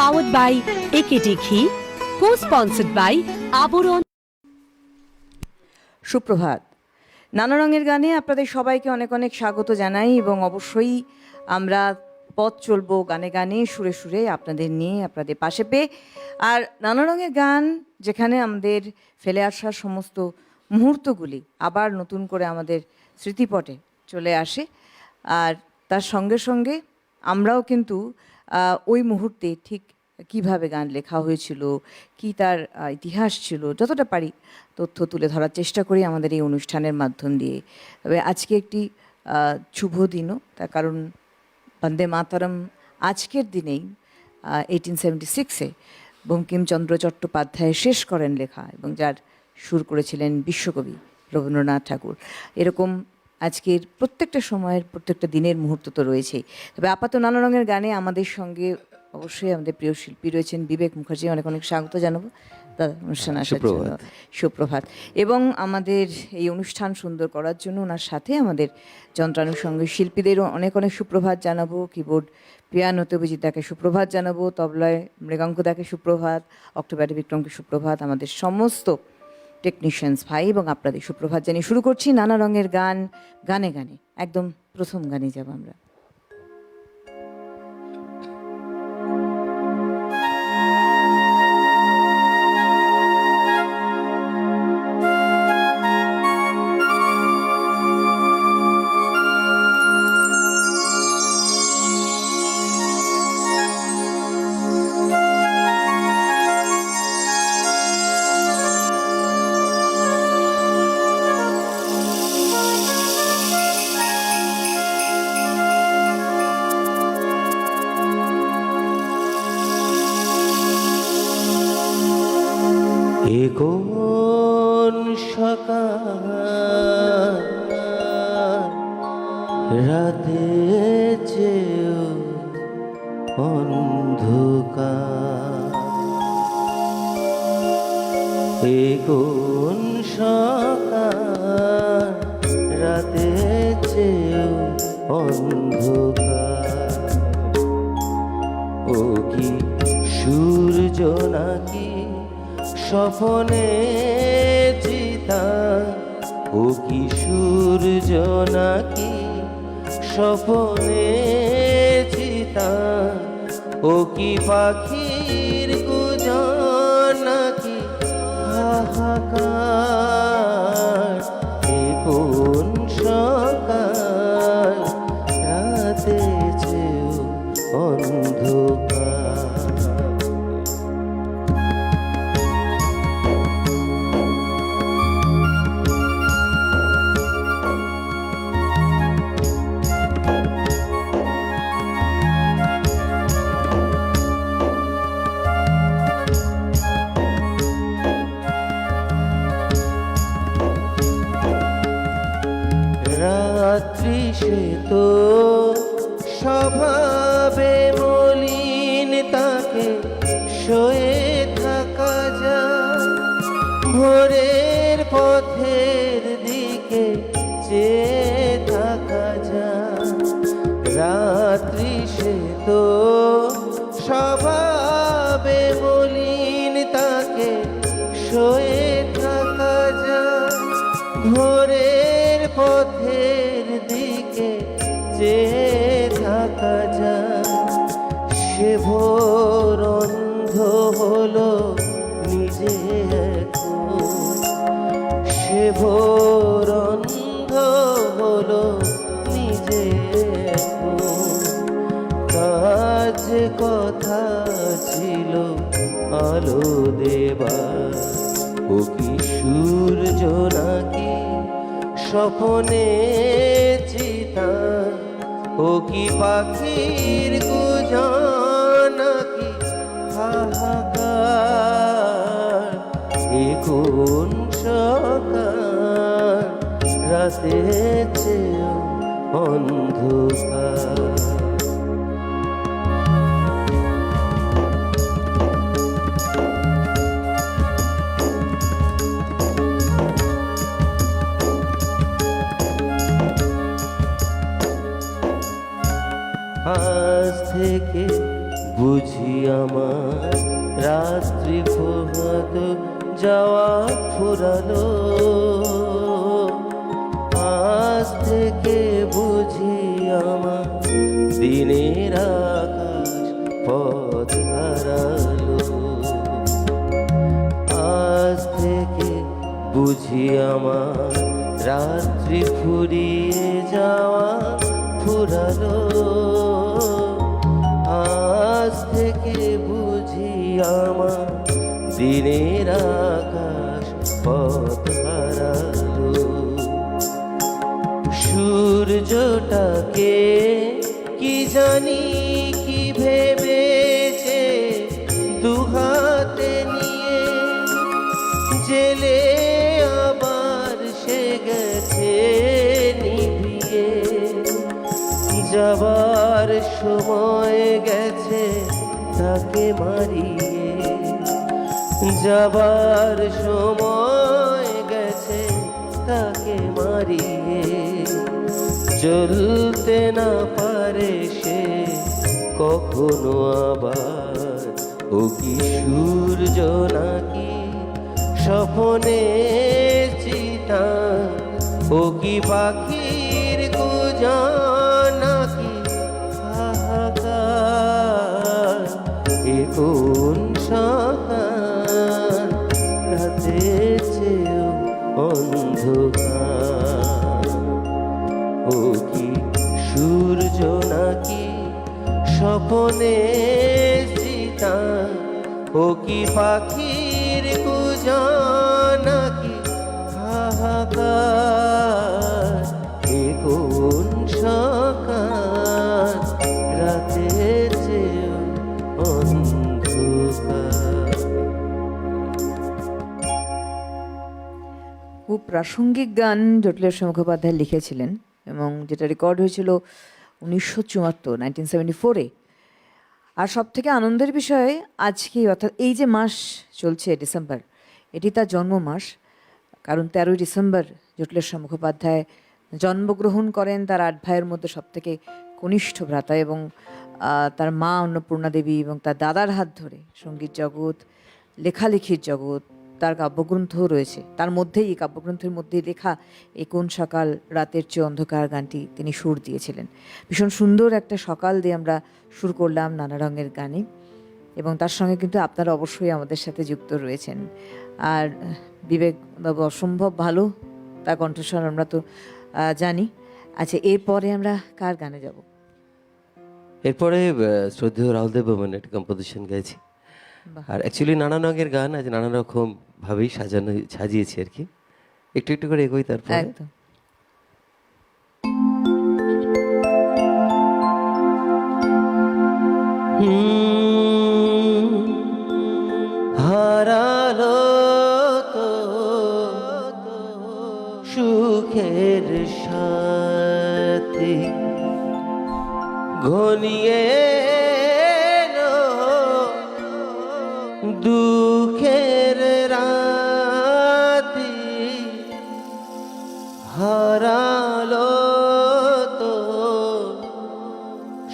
powered by AKT Ghee, co-sponsored by আবরণ। সুপ্রভাত। নানা রঙের গানে আপনাদের সবাইকে অনেক অনেক স্বাগত জানাই এবং অবশ্যই আমরা পথ চলবো গানে গানে সুরে সুরে আপনাদের নিয়ে আপনাদের পাশে পেয়ে। আর নানা রঙের গান যেখানে আমাদের ফেলে আসা সমস্ত মুহূর্তগুলি আবার নতুন করে আমাদের স্মৃতিপটে চলে আসে, আর তার সঙ্গে সঙ্গে আমরাও কিন্তু ওই মুহূর্তে ঠিক কিভাবে গান লেখা হয়েছিল, কি তার ইতিহাস ছিল, যতটা পারি তথ্য তুলে ধরার চেষ্টা করি আমাদের এই অনুষ্ঠানের মাধ্যম দিয়ে। তবে আজকে একটি শুভ দিনও, তার কারণ বন্দে মাতরম আজকের দিনেই 1876-এ বঙ্কিমচন্দ্র চট্টোপাধ্যায় শেষ করেন লেখা, এবং যার সুর করেছিলেন বিশ্বকবি রবীন্দ্রনাথ ঠাকুর। এরকম আজকের প্রত্যেকটা সময়ের প্রত্যেকটা দিনের মুহূর্ত তো রয়েছেই। তবে আপাতত নানা রঙের গানে আমাদের সঙ্গে অবশ্যই আমাদের প্রিয় শিল্পী রয়েছেন বিবেক মুখার্জি, অনেক অনেক স্বাগত জানাবো দাদা অনুষ্ঠান আসার জন্য। সুপ্রভাত। এবং আমাদের এই অনুষ্ঠান সুন্দর করার জন্য ওনার সাথে আমাদের যন্ত্রানুষঙ্গী শিল্পীদেরও অনেক অনেক সুপ্রভাত জানাবো। কিবোর্ড পিয়ানোতে অভিজিৎ দাকে সুপ্রভাত জানাবো, তবলায় মৃগাঙ্ক দাকে সুপ্রভাত, অক্টোবরে বিক্রমকে সুপ্রভাত, আমাদের সমস্ত টেকনিশিয়ানস ভাই এবং আপনাদের সুপ্রভাত জানিয়ে শুরু করছি নানা রঙের গান গানে গানে। একদম প্রথম গানে যাব আমরা। কোন সকাল রাতে চেয়েও অন্ধকার, কোন সকাল রাতে চেয়েও অন্ধকার, ও কি সূর্য নাকি স্বপনে চিতা, ও কি সূর্য নাকি স্বপনে চিতা, ও কি পাখির গুজন নাকি হাহাকার, কোন সকাল রাতে চেয়েও অন্ধকার। রাত্রি সে তো স্বভাবে মলিন, তাকে শোয়ে থাকা যায়, ভোরের পথের দিকে চেয়ে থাকা যায়। রাত্রি সে তো স্বভাবে মলিন, তাকে শোয়ে থাকা যায়, ভোরের পথের দিকে চেয়ে থাকা যায়। সে ভোর অন্ধ হলো নিজে এখন, সে ভোর অন্ধ হলো নিজে এখন, কাজ কথা ছিল আলো দেবার, ও কি সূর্য নাকি স্বপনে চিতা, ও কি পাখির গুজন নাকি হাহাকার, কোন সকাল রাতে চেয়েও অন্ধকার। আজ থেকে বুঝ বুঝি আমার রাত্রি পোহাত যাওয়া ফুরালো, আজ থেকে বুঝি আমার দিনের আকাশ পথ হারালো, আজ থেকে বুঝি আমার রাত্রি ফুরিয়ে যাওয়া ফুরালো, আজ থেকে বুঝি আমার দিনের আকাশ পথ হারালো। সূর্যটাকে কি জানি কি ভেবেছে দুহাতে নিয়ে, জেলে আবার সে গেছে নিভিয়ে, যাবার সময় গেছে তাকে মারিয়ে, যাবার সময় গেছে তাকে মারিয়ে, চলতে না পারে সে কখনো আবার, ও কি সূর্য নাকি স্বপ্নে চিতা, ও কি পাখির গুজন নাকি হাহাকার, এ কোন সকাল রাতের চেয়েও অন্ধকার, ও কি সূর্য নাকি স্বপ্নে চিতা, ও কি পাখির গুজন নাকি হাহাকার, এ কোন সকাল রাতের চেয়েও অন্ধকার। খুব প্রাসঙ্গিক গান জটিলেশ্বর মুখোপাধ্যায় লিখেছিলেন এবং যেটা রেকর্ড হয়েছিল 1974 আর সব থেকে আনন্দের বিষয় আজকে অর্থাৎ এই যে মাস চলছে ডিসেম্বর, এটি তার জন্ম মাস, কারণ 13ই ডিসেম্বর জটিলেশ্বর মুখোপাধ্যায় জন্মগ্রহণ করেন। তার 8 ভাইয়ের মধ্যে সব থেকে কনিষ্ঠ ভ্রাতা এবং তার মা অন্নপূর্ণা দেবী এবং তার দাদার হাত ধরে সঙ্গীত জগৎ, লেখালেখির জগৎ, তার কাব্যগ্রন্থ রয়েছে, তার মধ্যেই এই কাব্যগ্রন্থের মধ্যেই লেখা এই কোন সকাল রাতের চেয়ে অন্ধকার গানটি তিনি সুর দিয়েছিলেন। ভীষণ সুন্দর একটা সকাল দিয়ে আমরা সুর করলাম নানা রঙের গানে, এবং তার সঙ্গে কিন্তু আপনারা অবশ্যই আমাদের সাথে যুক্ত রয়েছেন। আর বিবেক বাবু অসম্ভব ভালো, তার কণ্ঠস্বর আমরা তো জানি। আচ্ছা, এরপরে আমরা কার গানে যাব? এরপরে শ্রদ্ধেয় রাহুল দেব বর্মনের একটা কম্পোজিশন গাইছি। আর অ্যাকচুয়ালি নানা রঙের গান আজ নানা রকম ভাবেই সাজিয়েছি আর কি, একটু একটু করে এগোই তারপরে। একদম হারালো তো সুখের সাথী, ঘনিয়ে এলো দুঃখের রাতি, হারালো তো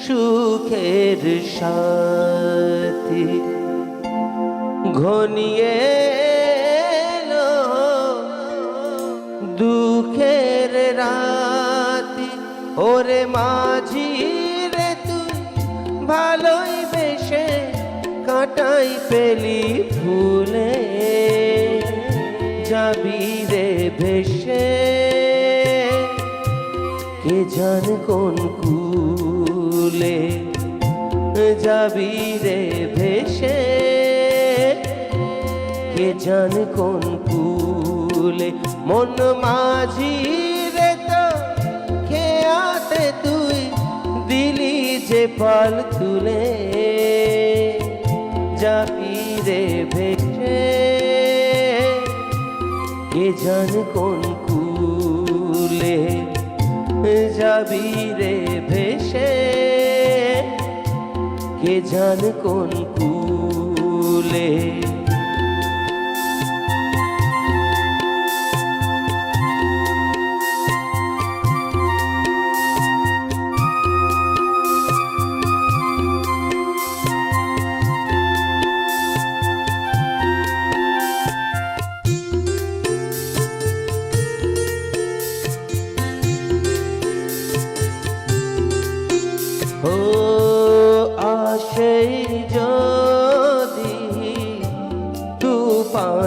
সুখের সাথী, ঘনিয়ে এলো দুঃখের রাতি, ওরে মাঝি রে তুই ভালোই বেশে কাটাই পেলি ফুলে, যাবি রে ভেসে কে জান কোন কুলে, যাবি রে ভেসে কে জান কোন কুলে, মন মাঝি রে তো খেয়াতে তুই দিলি যে পাল তুলে, যাবি রে ভেসে কে জান কোন কুলে, যাবি রে ভেসে কে জান কোন কুলে।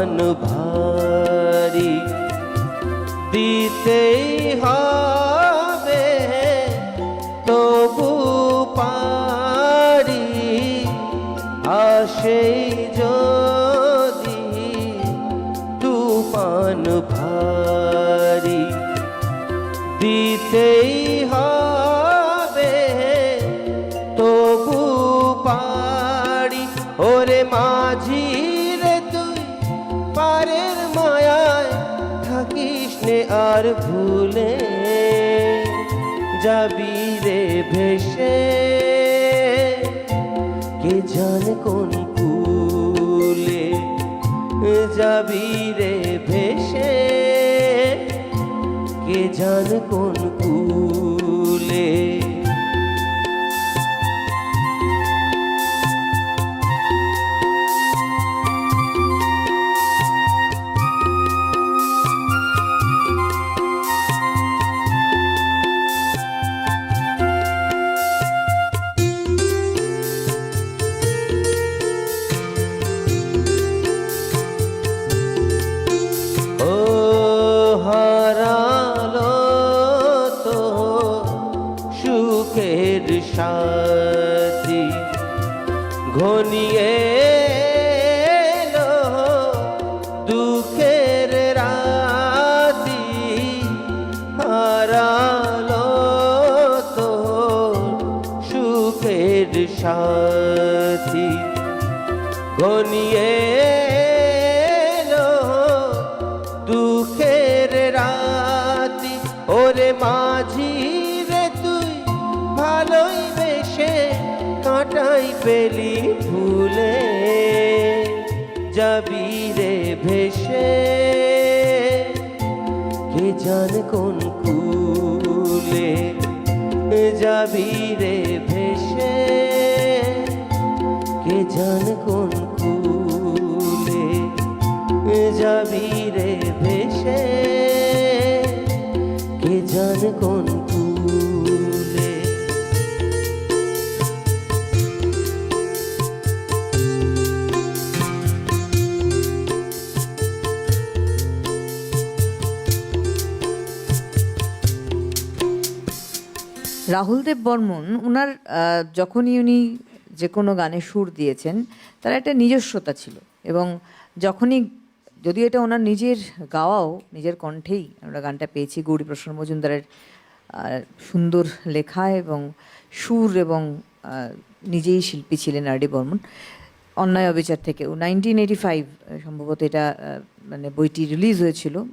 তুফান ভারী দিতেই হবে তবু পারি আসে যদি তুফান ভারী দিতেই হবে তবু পারি ওরে মাঝি রে তুই পারের মায়ায় থাকিস নে আর ভুলে যাবি রে ভেসে কে জানে কোন কুলে যাবি রে ভেসে কে জানে কোন কুলে ও হারালো তো সুখের সাথী ঘনিয়ে এলো দুঃখের রাতি হারালো তো সুখের সাথী ঘনিয়ে এলো দুঃখের রাতি ওরে মাঝি রে তুই ভালোই বেশে কাটাই পেলি ভুলে যাবি রে ভেসে কে জানে কোন কুলে যাবি রে ভেসে কে জানে কোন কুলে যাবি রে ভেসে কে জানে কোন কুলে রাহুল দেব বর্মন ওনার যখনই উনি যে কোনো গানে সুর দিয়েছেন তার একটা নিজস্বতা ছিল এবং যখনই যদিও এটা ওনার নিজের গাওয়াও নিজের কণ্ঠেই আমরা গানটা পেয়েছি গৌরীপ্রসন্ন মজুমদারের সুন্দর লেখা এবং সুর এবং নিজেই শিল্পী ছিলেন আর ডি বর্মন অন্যায় অবিচার থেকেও 1985 সম্ভবত এটা মানে বইটি রিলিজ হয়েছিল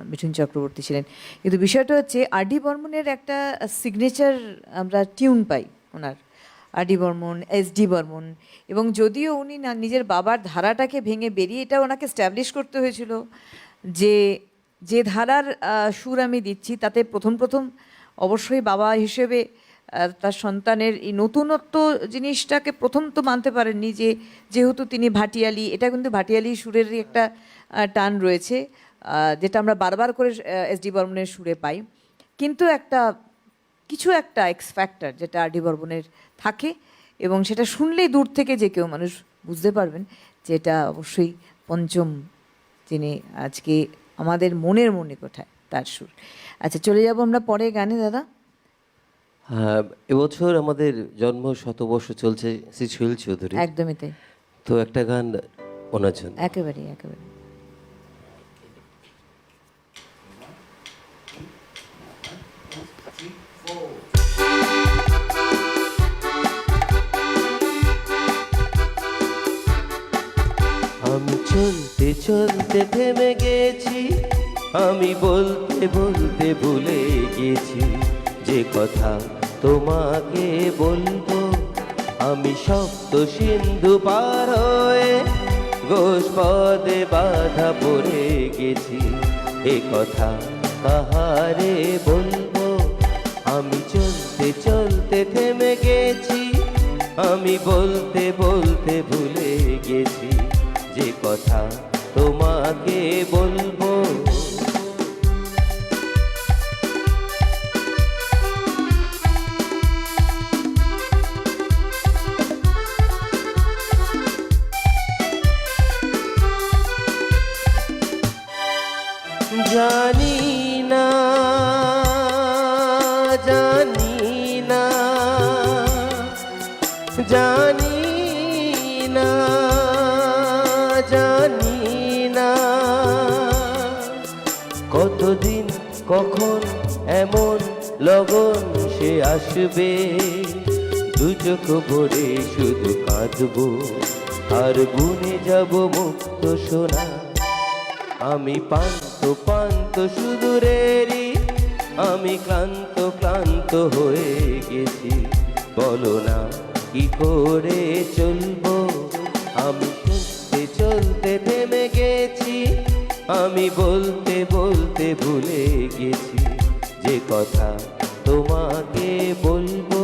মিঠুন চক্রবর্তী ছিলেন কিন্তু বিষয়টা হচ্ছে আর ডি বর্মনের একটা সিগনেচার আমরা টিউন পাই ওনার R D Burman S D Burman এবং যদিও উনি না নিজের বাবার ধারাটাকে ভেঙে বেরিয়ে এটা ওনাকে স্ট্যাবলিশ করতে হয়েছিল যে যে ধারার সুর আমি দিচ্ছি তাতে প্রথম অবশ্যই বাবা হিসেবে তার সন্তানের এই নতুনত্ব জিনিসটাকে প্রথম তো মানতে পারেননি যে যেহেতু তিনি ভাটিয়ালি এটা কিন্তু ভাটিয়ালি সুরেরই একটা টান রয়েছে যেটা আমরা বারবার করে এস ডি বর্মনের সুরে পাই কিন্তু কিছু একটা এক্স ফ্যাক্টর যেটা আর ডি বর্মনের থাকে এবং সেটা শুনলেই দূর থেকে যে কেউ মানুষ বুঝতে পারবেন যে এটা অবশ্যই পঞ্চম যিনি আজকে আমাদের মনের মনে কোঠায় তার সুর। আচ্ছা চলে যাব আমরা পরে গানে দাদা। হ্যাঁ এবছর আমাদের জন্ম শতবর্ষ চলছে শ্রী সুনীল চৌধুরী একদমই তাই তো একটা গান ওনার জন্য একেবারেই আমি চলতে চলতে থেমে গেছি আমি বলতে বলতে ভুলে গেছি যে কথা তোমাকে বলবো আমি সপ্ত সিন্ধু পার হয়ে গোষ্পদে বাধা পড়ে গেছি এ কথা কাহারে বলবো আমি চলতে চলতে থেমে গেছি আমি বলতে বলতে ভুলে গেছি যে কথা তোমাকে বলবো জানি না জানি না জানি না জানি না কতদিন কখন এমন লগন সে আসবে, দু চোখ ভরে শুধু কাঁদবো আর গুনে যাব মুক্ত সোনা। আমি পান্ত পান্ত সুদূরেরই, আমি ক্লান্ত ক্লান্ত হয়ে গেছি, বলো না কি করে চলবো। আমি চলতে চলতে থেমে গেছি, আমি বলতে বলতে ভুলে গেছি যে কথা তোমাকে বলবো।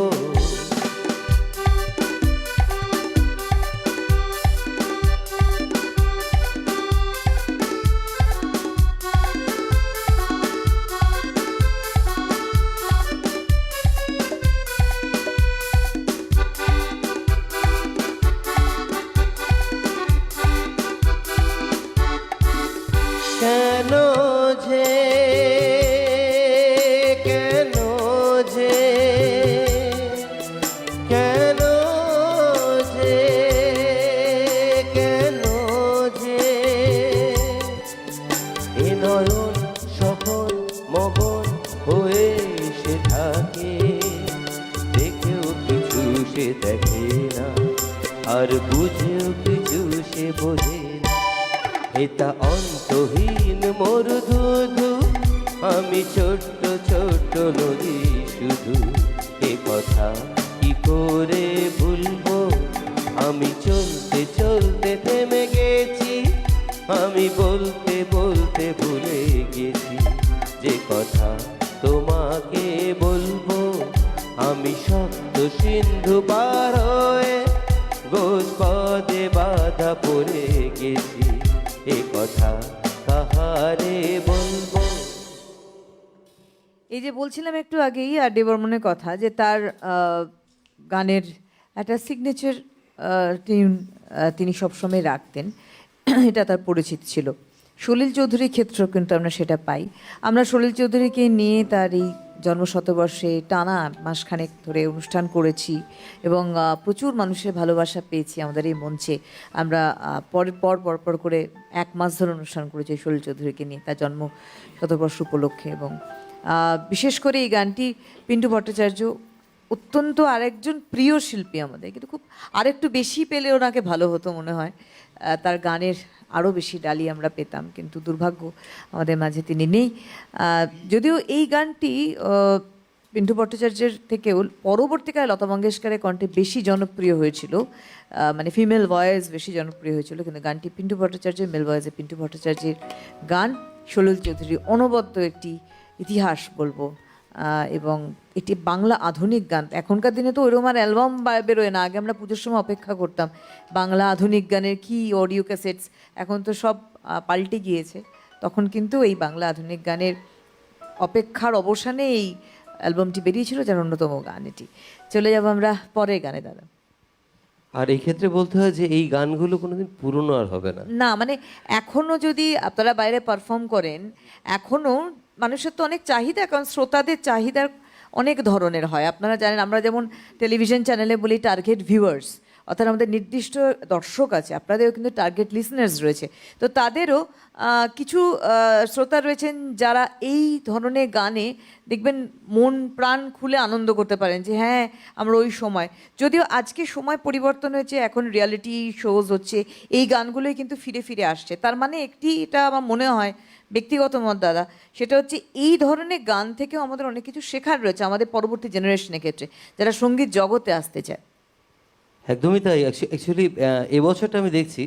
কেন যে কেন যে কেন যে কেন যে এ নয়ন সফল মগন হয়ে সে থাকে, দেখেও কিছু সে দেখে না আর বুঝেও কিছু সে বোঝে না। এটা অন্তহীন মোর ধুধু, আমি ছোট্ট ছোট্ট নদী শুধু, এ কথা কি করে ভুলবো। আমি চলতে চলতে থেমে গেছি, আমি বলতে বলতে ভুলে গেছি যে কথা তোমাকে বলবো। আমি শব্দ সিন্ধু পার হয়ে গোজ পদে বাধা পড়ে গেছি, এ কথা কাহারে বলবো। এই যে বলছিলাম একটু আগেই আর ডি বর্মনের কথা, যে তার গানের একটা সিগনেচার টিউন তিনি সবসময় রাখতেন, এটা তার পরিচিত ছিল। সলিল চৌধুরীর ক্ষেত্রেও কিন্তু আমরা সেটা পাই। আমরা সলিল চৌধুরীকে নিয়ে তার এই জন্মশতবর্ষে টানা মাসখানেক ধরে অনুষ্ঠান করেছি এবং প্রচুর মানুষের ভালোবাসা পেয়েছি আমাদের এই মঞ্চে। আমরা পর করে 1 মাস ধরে অনুষ্ঠান করেছি সলিল চৌধুরীকে নিয়ে তার জন্ম শতবর্ষ উপলক্ষে। এবং বিশেষ করে এই গানটি পিন্টু ভট্টাচার্য অত্যন্ত আরেকজন প্রিয় শিল্পী আমাদের, কিন্তু খুব আরেকটু বেশি পেলে ওনাকে ভালো হতো মনে হয়, তার গানের আরও বেশি ডালি আমরা পেতাম, কিন্তু দুর্ভাগ্য আমাদের মাঝে তিনি নেই। যদিও এই গানটি পিন্টু ভট্টাচার্যের থেকেও পরবর্তীকালে লতা মঙ্গেশকরের কণ্ঠে বেশি জনপ্রিয় হয়েছিল, মানে ফিমেল ভয়েস বেশি জনপ্রিয় হয়েছিল, কিন্তু গানটি পিন্টু ভট্টাচার্যের মেল ভয়েসে পিন্টু ভট্টাচার্যের গান, সলিল চৌধুরী অনবদ্য একটি ইতিহাস বলবো। এবং এটি বাংলা আধুনিক গান। এখনকার দিনে তো ওইরকম আর অ্যালবাম বেরোয় না, আগে আমরা পুজোর সময় অপেক্ষা করতাম বাংলা আধুনিক গানের কি অডিও ক্যাসেটস, এখন তো সব পাল্টে গিয়েছে। তখন কিন্তু এই বাংলা আধুনিক গানের অপেক্ষার অবসানে এই অ্যালবামটি বেরিয়েছিল, যার অন্যতম গান এটি। চলে যাব আমরা পরের গানে দাদা। আর এই ক্ষেত্রে বলতে হয় যে এই গানগুলো কোনোদিন পুরনো আর হবে না। না মানে এখনও যদি আপনারা বাইরে পারফর্ম করেন, এখনও মানুষের তো অনেক চাহিদা, কারণ শ্রোতাদের চাহিদার অনেক ধরনের হয়। আপনারা জানেন, আমরা যেমন টেলিভিশন চ্যানেলে বলি টার্গেট ভিউয়ার্স, অর্থাৎ আমাদের নির্দিষ্ট দর্শক আছে, আপনাদেরও কিন্তু টার্গেট লিসনার্স রয়েছে। তো তাদেরও কিছু শ্রোতা রয়েছেন যারা এই ধরনের গানে দেখবেন মন প্রাণ খুলে আনন্দ করতে পারেন, যে হ্যাঁ আমরা ওই সময়, যদিও আজকে সময় পরিবর্তন হয়েছে, এখন রিয়ালিটি শোজ হচ্ছে, এই গানগুলোই কিন্তু ফিরে ফিরে আসছে। তার মানে একটি, এটা আমার মনে হয় ব্যক্তিগত মত দাদা, সেটা হচ্ছে এই ধরনের গান থেকেও আমাদের অনেক কিছু শেখার রয়েছে আমাদের পরবর্তী জেনারেশনের ক্ষেত্রে, যারা সঙ্গীত জগতে আসতে চায়। একদমই তাই। অ্যাকচুয়ালি এবছরটা আমি দেখছি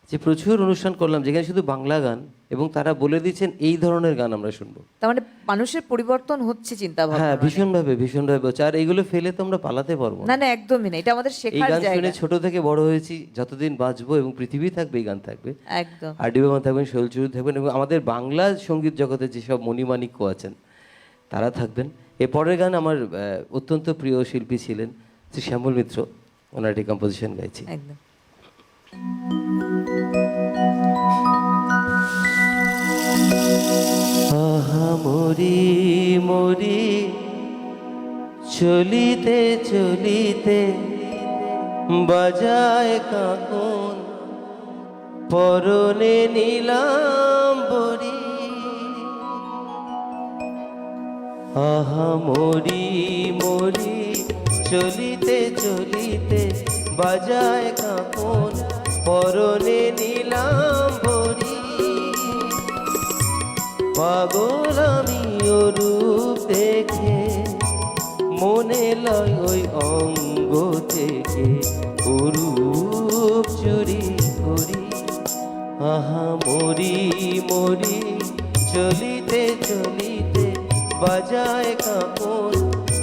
যে প্রচুর অনুষ্ঠান করলাম যেখানে শুধু বাংলা গান, এবং তারা বলে দিচ্ছেন এই ধরনের গান আমরা শুনবো। তার মানে মানুষের পরিবর্তন হচ্ছে চিন্তা ভাবনা। হ্যাঁ, ভীষণভাবে হচ্ছে। আর এইগুলো ফেলে তো আমরা পালাতে পারবো না, একদমই না, এটা আমাদের এই শেখার গান জায়গা। শুনে ছোট থেকে বড় হয়েছি, যতদিন বাঁচবো এবং পৃথিবী থাকবে এই গান থাকবে। একদম। আর ডি বর্মন থাকবেন, সলিল চৌধুরী থাকবেন, এবং আমাদের বাংলা সঙ্গীত জগতে যেসব মণিমাণিক্য আছেন তারা থাকবেন। এরপরের গান আমার অত্যন্ত প্রিয় শিল্পী ছিলেন শ্রী শ্যামল মিত্র, ওনার একটি কম্পোজিশন গাইছি। একদম। মরি মরি চলিতে চলিতে বাজায় কাকন পরনে নিলাম বরি আহা মরি মরি চলিতে চলিতে বাজায় কাকন পরনে নিলাম বরি পাগল আমি ও রূপ দেখে মনে লয় ওই অঙ্গ থেকে রূপ চুরি করি আহা মরি মরি চলিতে চলিতে বাজায় কাপন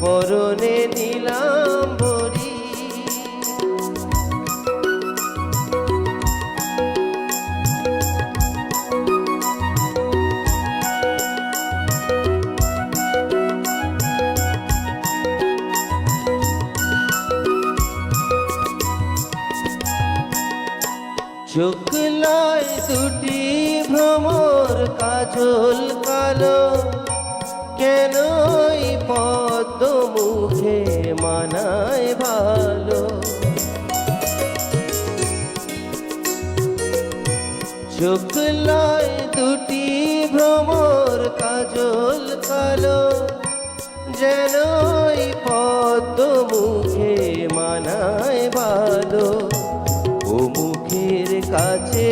পরনে নিলাম বরি চোখ লয় দুটি ভ্রমর কাজল কালো কেন পদ্ম মুখে মানায় ভালো চোখ লয় দুটি ভ্রমর কাজল কালো যেন পদ্ম মুখে মানায় ভালো ও মুখের কাছে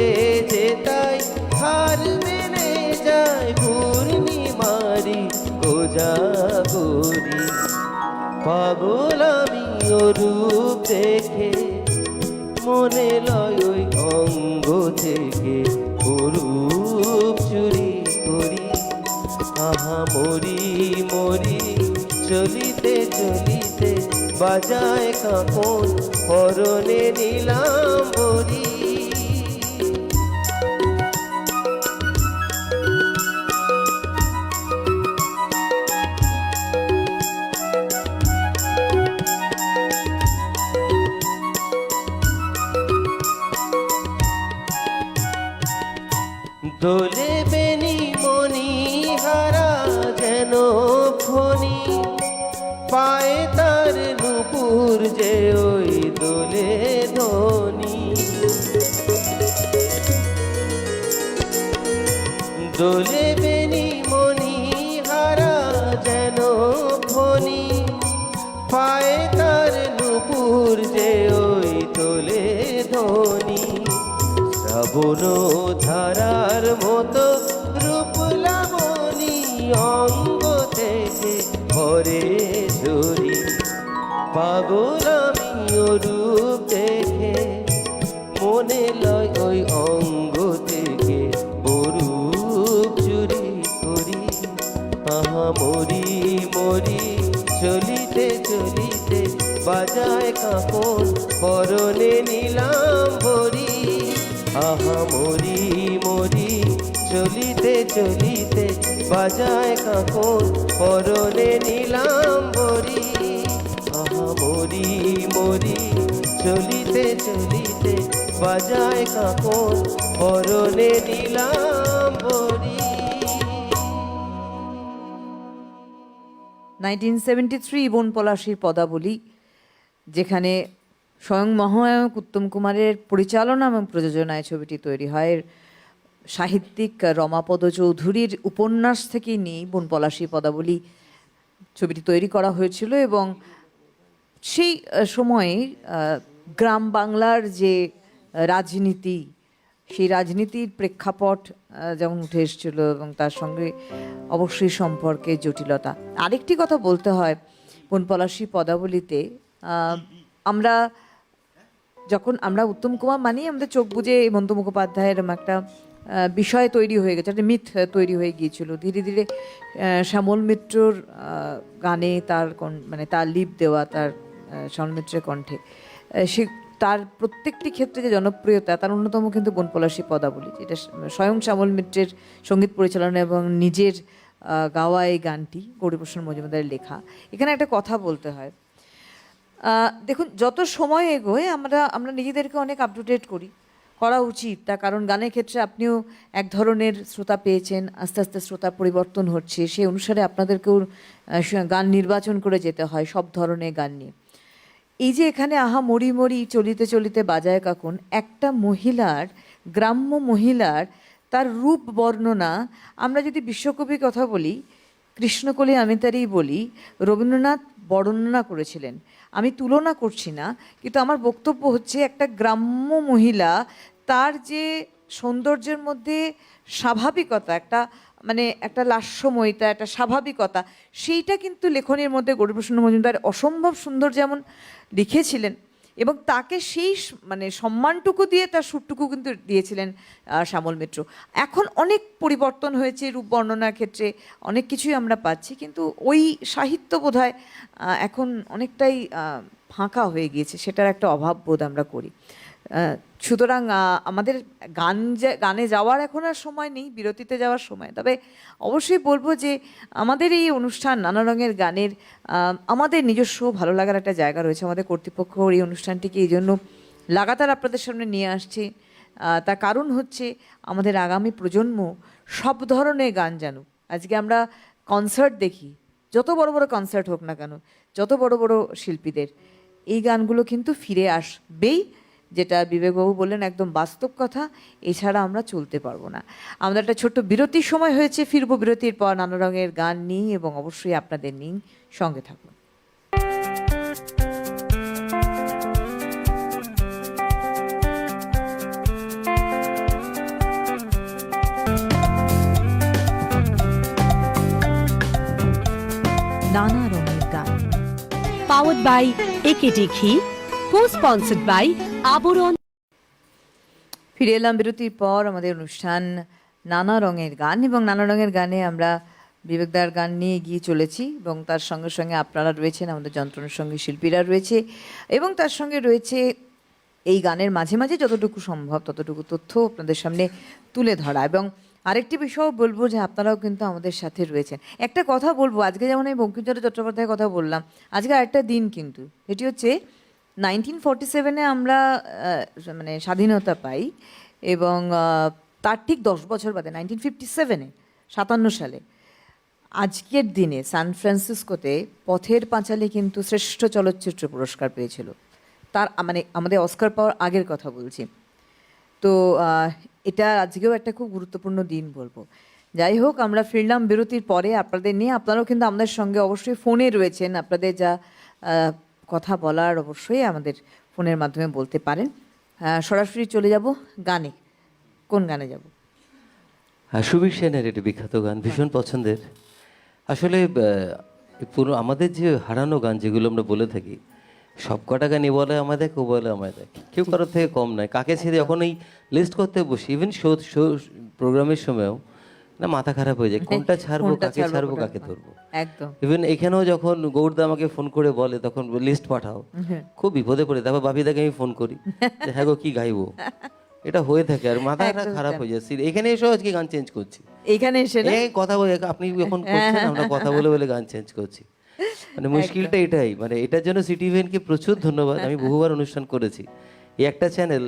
যেতাই হার মেনে যায় পূর্ণিমারি কোজাগরি পাগল আমি ও রূপ দেখে মনে লয় ওই অঙ্গ থেকে রূপ চুরি করি আহা মরি মরি চলিতে চলিতে বাজায় কাপন পরনে নিলাম বরি দোলে বেনি মনি হারা যেন ফণি পায়ে তার নুপুর যে ওই দোলে ধনি দোলে বেনি মনি হারা যেন ফণি পায়ে তার নুপুর যে ওই দোলে ধনি শ্রাবণ ধারার মতো রূপ লাবণী অঙ্গ থেকে ভরে ঝরি পাগল আমি ও রূপ দেখে মনে লয় ওই অঙ্গ থেকে রূপ চুরি করি আহা মরি মরি চলিতে চলিতে বাজায় কাপন পরনে নিলাম বরি আহা মরি মরি চলিতে চলিতে বাজায় কাপন পরনে নিলাম বরি আহা মরি মরি চলিতে চলিতে বাজায় কাপন পরনে নিলাম বরি 1973 বন পলাশীর পদাবলী, যেখানে স্বয়ং মহানায়ক উত্তম কুমারের পরিচালনা এবং প্রযোজনায় ছবিটি তৈরি হয়। সাহিত্যিক রমাপদ চৌধুরীর উপন্যাস থেকে নিয়ে বন পলাশী পদাবলী ছবিটি তৈরি করা হয়েছিল এবং সেই সময়ে গ্রাম বাংলার যে রাজনীতি, সেই রাজনীতির প্রেক্ষাপট যেমন উঠে এসেছিল এবং তার সঙ্গে অবশ্যই সম্পর্কে জটিলতা। আরেকটি কথা বলতে হয়, বন পলাশী পদাবলীতে যখন আমরা উত্তম কুমার মানি আমাদের চোখ বুজে হেমন্ত মুখোপাধ্যায়ের একটা বিষয় তৈরি হয়ে গেছে, একটা মিথ তৈরি হয়ে গিয়েছিল। ধীরে ধীরে শ্যামল মিত্রর গানে তার লিপ দেওয়া, তার শ্যামল মিত্রের কণ্ঠে সে তার প্রত্যেকটি ক্ষেত্রে যে জনপ্রিয়তা, তার অন্যতম কিন্তু বন পলাশী পদাবলী, যেটা স্বয়ং শ্যামল মিত্রের সঙ্গীত পরিচালনা এবং নিজের গাওয়া এই গানটি গৌরীপ্রসাদ মজুমদারের লেখা। এখানে একটা কথা বলতে হয়, দেখুন যত সময় এগোয় আমরা নিজেদেরকে অনেক আপ টু ডেট করি, করা উচিত, তার কারণ গানের ক্ষেত্রে আপনিও এক ধরনের শ্রোতা পেয়েছেন, আস্তে আস্তে শ্রোতার পরিবর্তন হচ্ছে, সেই অনুসারে আপনাদেরকেও গান নির্বাচন করে যেতে হয় সব ধরনের গান নিয়ে। এই যে এখানে আহা মরি মরি চলিতে চলিতে বাজায় কাকুন, একটা মহিলার, গ্রাম্য মহিলার তার রূপ বর্ণনা, আমরা যদি বিশ্বকবির কথা বলি, কৃষ্ণকলি আমি তারই বলি, রবীন্দ্রনাথ বর্ণনা করেছিলেন। আমি তুলনা করছি না, কিন্তু আমার বক্তব্য হচ্ছে একটা গ্রাম্য মহিলা তার যে সৌন্দর্যের মধ্যে স্বাভাবিকতা, একটা মানে একটা লাস্যময়িতা, একটা স্বাভাবিকতা, সেইটা কিন্তু লেখনের মধ্যে গৌরীপ্রসন্ন মজুমদার অসম্ভব সুন্দর যেমন লিখেছিলেন, এবং তাকে সেই মানে সম্মানটুকু দিয়ে তার সুরটুকু কিন্তু দিয়েছিলেন শ্যামল মিত্র। এখন অনেক পরিবর্তন হয়েছে রূপ বর্ণনার ক্ষেত্রে, অনেক কিছুই আমরা পাচ্ছি, কিন্তু ওই সাহিত্য বোধহয় এখন অনেকটাই ফাঁকা হয়ে গিয়েছে, সেটার একটা অভাব বোধ আমরা করি। সুতরাং আমাদের গানে যাওয়ার এখন আর সময় নেই, বিরতিতে যাওয়ার সময়। তবে অবশ্যই বলবো যে আমাদের এই অনুষ্ঠান নানা রঙের গানের আমাদের নিজস্ব ভালো লাগার একটা জায়গা রয়েছে। আমাদের কর্তৃপক্ষ এই অনুষ্ঠানটিকে এই জন্য লাগাতার আপনাদের সামনে নিয়ে আসছে। তার কারণ হচ্ছে আমাদের আগামী প্রজন্ম সব ধরনের গান জানুক। আজকে আমরা কনসার্ট দেখি, যত বড় বড় কনসার্ট হোক না কেন, যত বড় বড় শিল্পীদের, এই গানগুলো কিন্তু ফিরে আসবেই, যেটা বিবেকবাবু বললেন একদম বাস্তব কথা। এছাড়া আমরা চলতে পারবো না। আমাদের একটা ছোট্ট বিরতির সময় হয়েছে, ফিরবো বিরতির পর নানা রঙের গান নিয়ে, এবং অবশ্যই আপনাদের নিয়ে। সঙ্গে থাকুন। নানা রঙের গান, পাওয়ার্ড বাই একেডি ঘি, কো-স্পন্সর্ড বাই আবরণ। ফিরে এলাম বিরতির পর। আমাদের অনুষ্ঠান নানা রঙের গান, এবং নানা রঙের গানে আমরা বিবেকদার গান নিয়ে এগিয়ে চলেছি, এবং তার সঙ্গে সঙ্গে আপনারা রয়েছেন, আমাদের যন্ত্রণার সঙ্গে শিল্পীরা রয়েছে, এবং তার সঙ্গে রয়েছে এই গানের মাঝে মাঝে যতটুকু সম্ভব ততটুকু তথ্য আপনাদের সামনে তুলে ধরা। এবং আরেকটি বিষয় বলবো যে আপনারাও কিন্তু আমাদের সাথে রয়েছেন। একটা কথা বলবো, আজকে যেমন আমি বঙ্কিমচন্দ্র চট্টোপাধ্যায়ের কথা বললাম, আজকে আরেকটা দিন কিন্তু, এটি হচ্ছে 1947-এ আমরা মানে স্বাধীনতা পাই, এবং তার ঠিক 10 বছর বাদে 1957-এ 57 সালে আজকের দিনে সান ফ্রান্সিসকোতে পথের পাঁচালী কিন্তু শ্রেষ্ঠ চলচ্চিত্র পুরস্কার পেয়েছিল। তার মানে আমাদের অস্কার পাওয়ার আগের কথা বলছি। তো এটা আজকেও একটা খুব গুরুত্বপূর্ণ দিন বলবো। যাই হোক, আমরা ফিরলাম বিরতির পরে আপনাদের নিয়ে। আপনারাও কিন্তু আমাদের সঙ্গে অবশ্যই ফোনে রয়েছেন, আপনাদের যা কথা বলার অবশ্যই আমাদের ফোনের মাধ্যমে বলতে পারেন। সরাসরি চলে যাব গানে। কোন গানে যাব? সুবীর সেনের একটি বিখ্যাত গান, ভীষণ পছন্দের। আসলে পুরো আমাদের যে হারানো গান যেগুলো আমরা বলে থাকি, সব কটা গানই বলে আমায় দেখ, ও বলে আমায় দেখ, কেউ কারোর থেকে কম নয়। কাকে ছেড়ে যখন এই লিস্ট করতে বসি, ইভেন শো প্রোগ্রামের সময়ও না মাথা খারাপ হয়ে যায়, কোনটা ছাড়বো, কাকে ছাড়বো, কাকে ধরবো। একদম। ইভেন এখানেও যখন গৌরদা আমাকে ফোন করে বলে তখন লিস্ট পাঠাও, খুব বিপদে পড়ে। তারপর বাপিদাকে আমি ফোন করি, হ্যাঁ গো কি গাইবো, এটা হয়ে থাকে, আর মাথাটা খারাপ হয়ে যায়। এখানে এসেও আজকে গান চেঞ্জ করছি, এখানে এসে কথা বলে আপনি যখন করছেন আমরা কথা বলে বলে গান চেঞ্জ করছি। মানে মুশকিলটা এটাই, মানে এটার জন্য সিটিভিএনকে প্রচুর ধন্যবাদ। আমি বহুবার অনুষ্ঠান করেছি, এই একটা চ্যানেল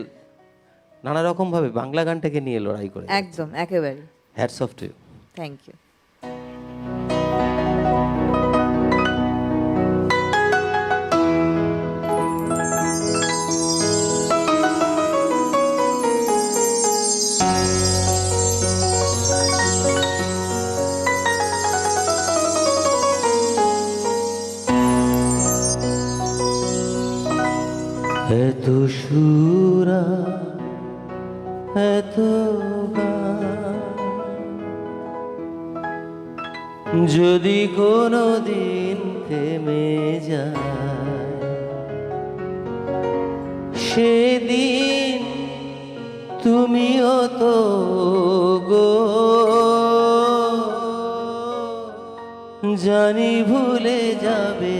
নানা রকম ভাবে বাংলা গানটাকে নিয়ে লড়াই করে। একদম, একেবারে hats off to you. Thank you. এত সুরা এত যদি কোনো দিন থেমে যায়, সেদিন তুমিও তো গো জানি ভুলে যাবে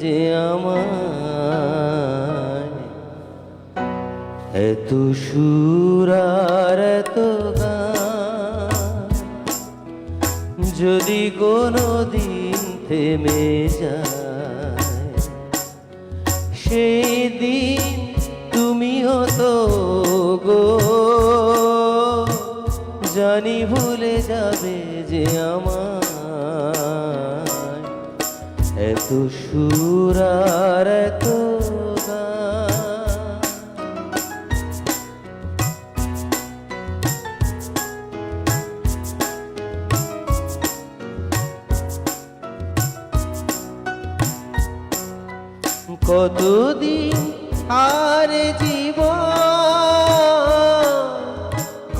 যে আমায়। এত সুর আর এত গান যদি কোনো দিন থেমে যায়, সেদিন তুমিও তো গো জানি ভুলে যাবে যে আমার এত সুর আর এত গান। কতদিন আর জীবন,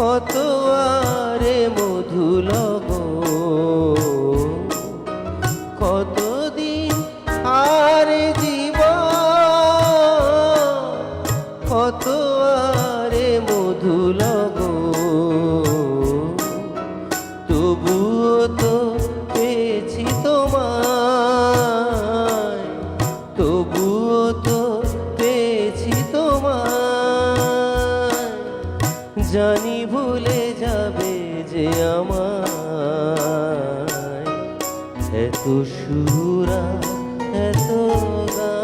কত আরে মধুলব, কতদিন আর জীবন, কত আরে মধুলব, তবুও তো পেয়েছি তোমায়, তবুও তো পেয়েছি তোমায়, জানি ভুলে যাবে যে আমায় এত সুরা এত গান।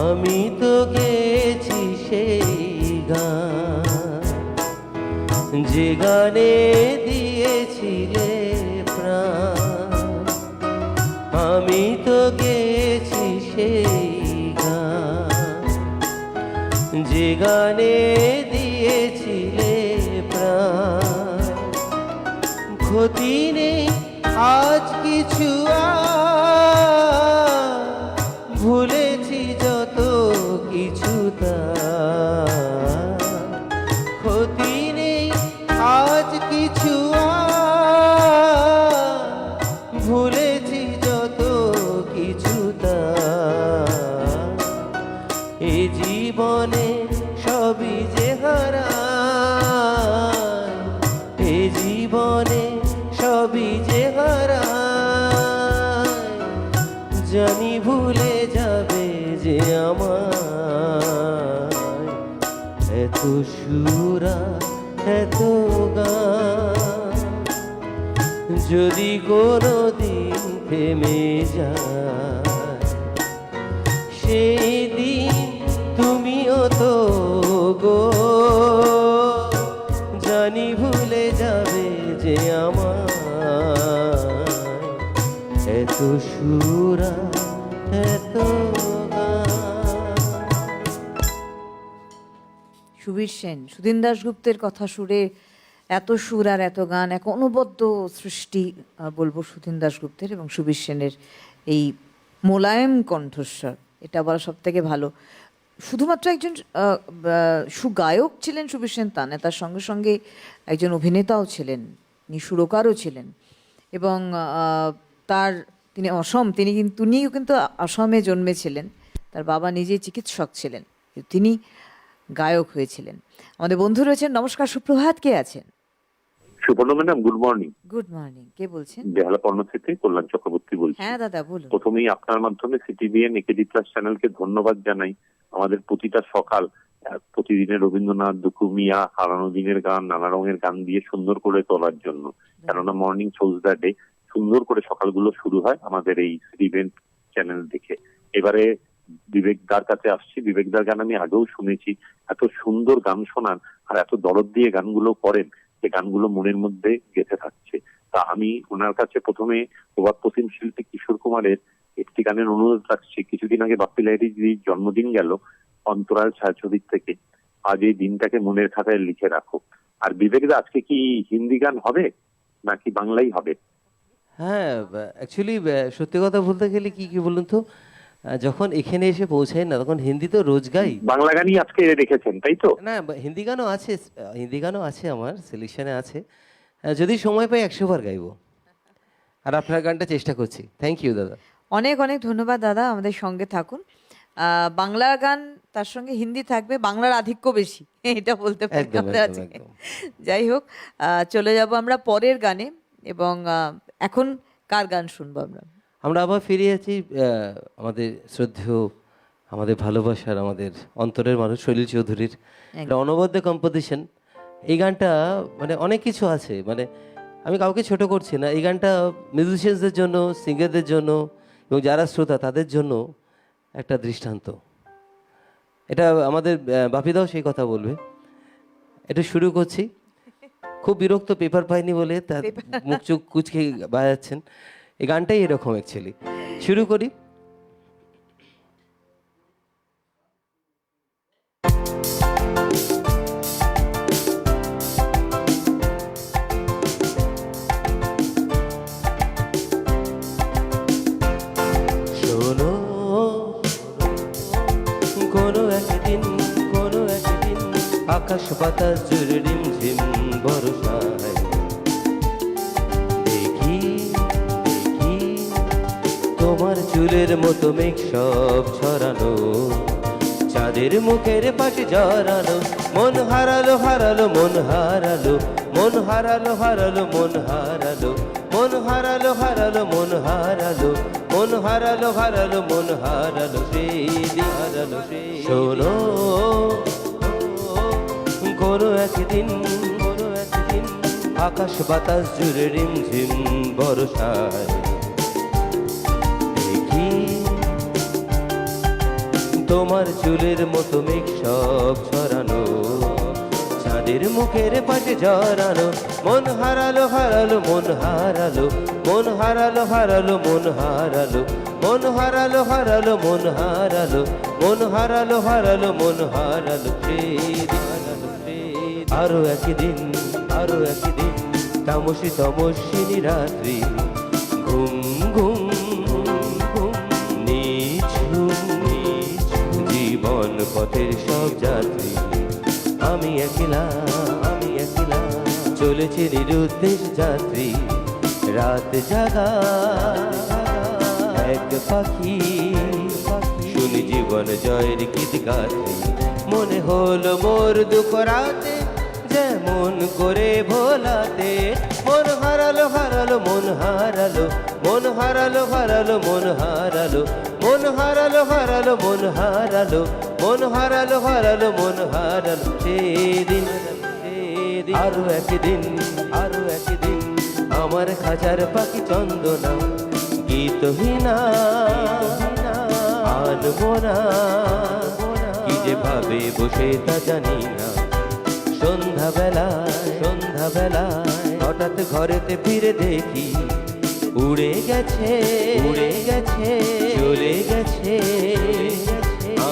আমি তো গেছি সেই গান যে গানে দিয়েছিলে প্রাণ, আমি তো গেছি সেই গান যে গানে দিয়েছিলে প্রাণ। ক্ষতি নেই আজ কিছু আর, ভুলেছি যত কিছু তার। ক্ষতি নেই আজ কিছু আর, ভুলেছি যত কিছু তার। এ জীবনে সবই যে হারায়, এ জীবনে সবই যে হারায়, জানি ভুলে যাবে যে আমায় এত সুরা এত গান। যদি কোনো দিন থেমে যায় সেই দিন তুমিও তো গো, জানি ভুলে যাবে যে আমায় এত সুরা এত গান। সুবীর সেন, সুধীন দাশগুপ্তের কথা সুরে এত সুর আর এত গান, এক অনবদ্য সৃষ্টি বলবো সুধীন দাশগুপ্তের এবং সুবীর সেনের এই মোলায়েম কণ্ঠস্বর, এটা বলা সব থেকে ভালো। শুধুমাত্র একজন সুগায়ক ছিলেন সুবীর সেন তা না, তার সঙ্গে সঙ্গে একজন অভিনেতাও ছিলেন, তিনি সুরকারও ছিলেন এবং তিনিও কিন্তু অসমে জন্মেছিলেন, তার বাবা নিজেই চিকিৎসক ছিলেন, তিনি গায়ক হয়েছিলেন। আমাদের বন্ধু রয়েছেন, নমস্কার, সুপ্রভাত, কে আছেন? Suparna madam, good morning. Good morning, কে বলছেন? বেহালা পর্ণ থেকে কল্যাণ চক্রবর্তী বলছি। হ্যাঁ দাদা বলুন। প্রথমেই আপনার মাধ্যমে সিটিভিএন একেডি প্লাস চ্যানেলকে ধন্যবাদ জানাই। আমাদের প্রতিটা সকাল প্রতিদিনের রবীন্দ্রনাথ, দুঃখু মিয়া, হারানো দিনের গান, নানা রঙের গান দিয়ে সুন্দর করে তোলার জন্য। কেননা মর্নিং শোজ দ্য ডে, সুন্দর করে সকালগুলো শুরু হয় আমাদের এই সিটিভিএন চ্যানেল দেখে। এবারে বিবেকদার কাছে আসছি। বিবেকদার গান আমি আগেও শুনেছি, এত সুন্দর গান শোনান আর এত দরদ দিয়ে গানগুলো করেন যে গানগুলো মনের মধ্যে গেঁথে থাকছে। তা আমি ওনার কাছে প্রথমে প্রবাদ প্রতিম শিল্পী কিশোর কুমারের একটি গানের অনুরোধ রাখছি। কিছুদিন আগে বাপ্পি লাহিড়ীর জন্মদিন গেল, অন্তরাল ছায়াছবির থেকে। আজ এই দিনটাকে মনের খাতায় লিখে রাখো। আর বিবেকদা, আজকে কি হিন্দি গান হবে নাকি বাংলাই হবে? হ্যাঁ, অ্যাকচুয়ালি সত্যি কথা বলতে গেলে কি কি বলুন তো, যখন এখানে এসে পৌঁছাই না তখন হিন্দি তো রোজ গাই। বাংলা গানই আজকে রেখেছেন তাই তো? না, হিন্দি গানও আছে, হিন্দি গানও আছে, আমার সিলেকশনে আছে। যদি সময় পাই 100 বার গাইবো। আর আপনার গানটা চেষ্টা করছি। থ্যাংক ইউ দাদা। অনেক অনেক ধন্যবাদ দাদা, আমাদের সঙ্গে থাকুন। বাংলার গান তার সঙ্গে হিন্দি থাকবে, বাংলার আধিক্য বেশি, এটা বলতে পারি একদম, আমরা একদম, আজকে। একদম। যাই হোক, চলে যাব আমরা পরের গানে এবং এখন কার গান শুনবো আমরা? আমরা আবার ফিরে আছি আমাদের শ্রদ্ধেয়, আমাদের ভালোবাসার, আমাদের অন্তরের মানুষ সলিল চৌধুরীর একটা অনবদ্য কম্পোজিশন। এই গানটা মানে অনেক কিছু আছে, মানে আমি কাউকে ছোট করছি না, এই গানটা মিউজিশিয়ানসদের জন্য, সিঙ্গারদের জন্য এবং যারা শ্রোতা তাদের জন্য একটা দৃষ্টান্ত। এটা আমাদের বাপিদাও সেই কথা বলবে। এটা শুরু করছি, খুব বিরক্ত, পেপার পাইনি বলে তার মুখ চোখ কুচকে বাজাচ্ছেন। এই গানটাই এরকম অ্যাকচুয়ালি। শুরু করি। শোনো, কোনো একদিন আকাশ বাতাস জুড়ে রিমঝিম বর্ষায় দেখি তোমার চুলের মতো মেঘ সব ছড়ানো, চাঁদের মুখের পাশে জড়ানো, মন হারালো হারালো মন হারালো, মন হারালো হারালো মন হারালো, মন হারালো হারালো মন হারালো, মন হারালো হারালো মন হারালো, সেই হারালো। শোনো, কোনো একদিন আকাশ বাতাস জুড়ে রিমঝিম বর্ষায় দেখি তোমার চুলের মতো মেঘ সব ছড়ানো, চাঁদের মুখের পাশে জড়ানো, মন হারালো হারালো মন হারালো, মন হারালো হারালো মন হারালো, মন হারালো হারালো মন হারালো, মন হারালো হারালো মন হারালো, আরো একদিন তামসী তমস্বিনী রাত্রি, ঘুম ঘুম ঘুম নিঝুম জীবন পথের সব যাত্রী, আমি একলা চলেছি নিরুদ্দেশ যাত্রী, রাত জাগা এক পাখি, শুনি জীবন জয়ের গীত গাথি, মনে হলো মোর দুঃখ রাতে যেমন করে ভোলাতে, মন হারালো হারালো মন হারালো, মন হারালো হারালো মন হারালো, মন হারালো হারালো মন হারালো, মন হারালো হারালো মন হারালো, সেদিন আরো একদিন আমার খাঁচার পাখি চন্দনা গীতহীনা আনবো না, কি যে ভাবে বসে তা জানি না, সন্ধ্যাবেলায় হঠাৎ ঘরেতে ফিরে দেখি উড়ে গেছে চলে গেছে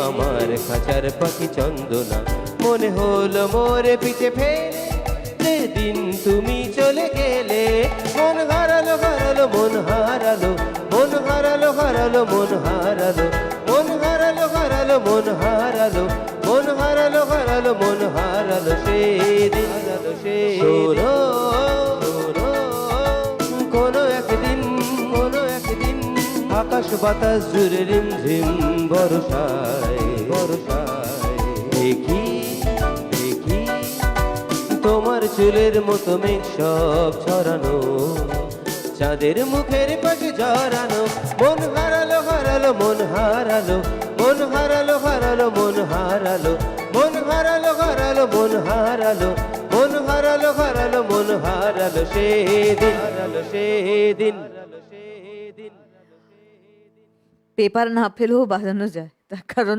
আমার খাঁচার পাখি চন্দনা, মনে হলো মোরে পিছে ফেলে দিন তুমি চলে গেলে, মন হারালো হারালো মন হারালো, মন হারালো হারালো মন হারালো, মন হারালো হারালো মন হারালো, মন হারালো হারালো মন হারালো, সেদিন শোনো, কোনো একদিন আকাশ বাতাস জুড়ে রিমঝিম বর্ষায় দেখি তোমার চুলের মতো মেঘ সব ছড়ানো, চাঁদের মুখের পাশে জড়ানো, মন হারালো হারালো মন হারালো, মন হারালো হারালো মন হারালো, মন হারালো হারালো মন হারালো, মন হারালো হারালো মন হারালো, সেদিন পেপার না পেলেও বাজানো যায়, তার কারণ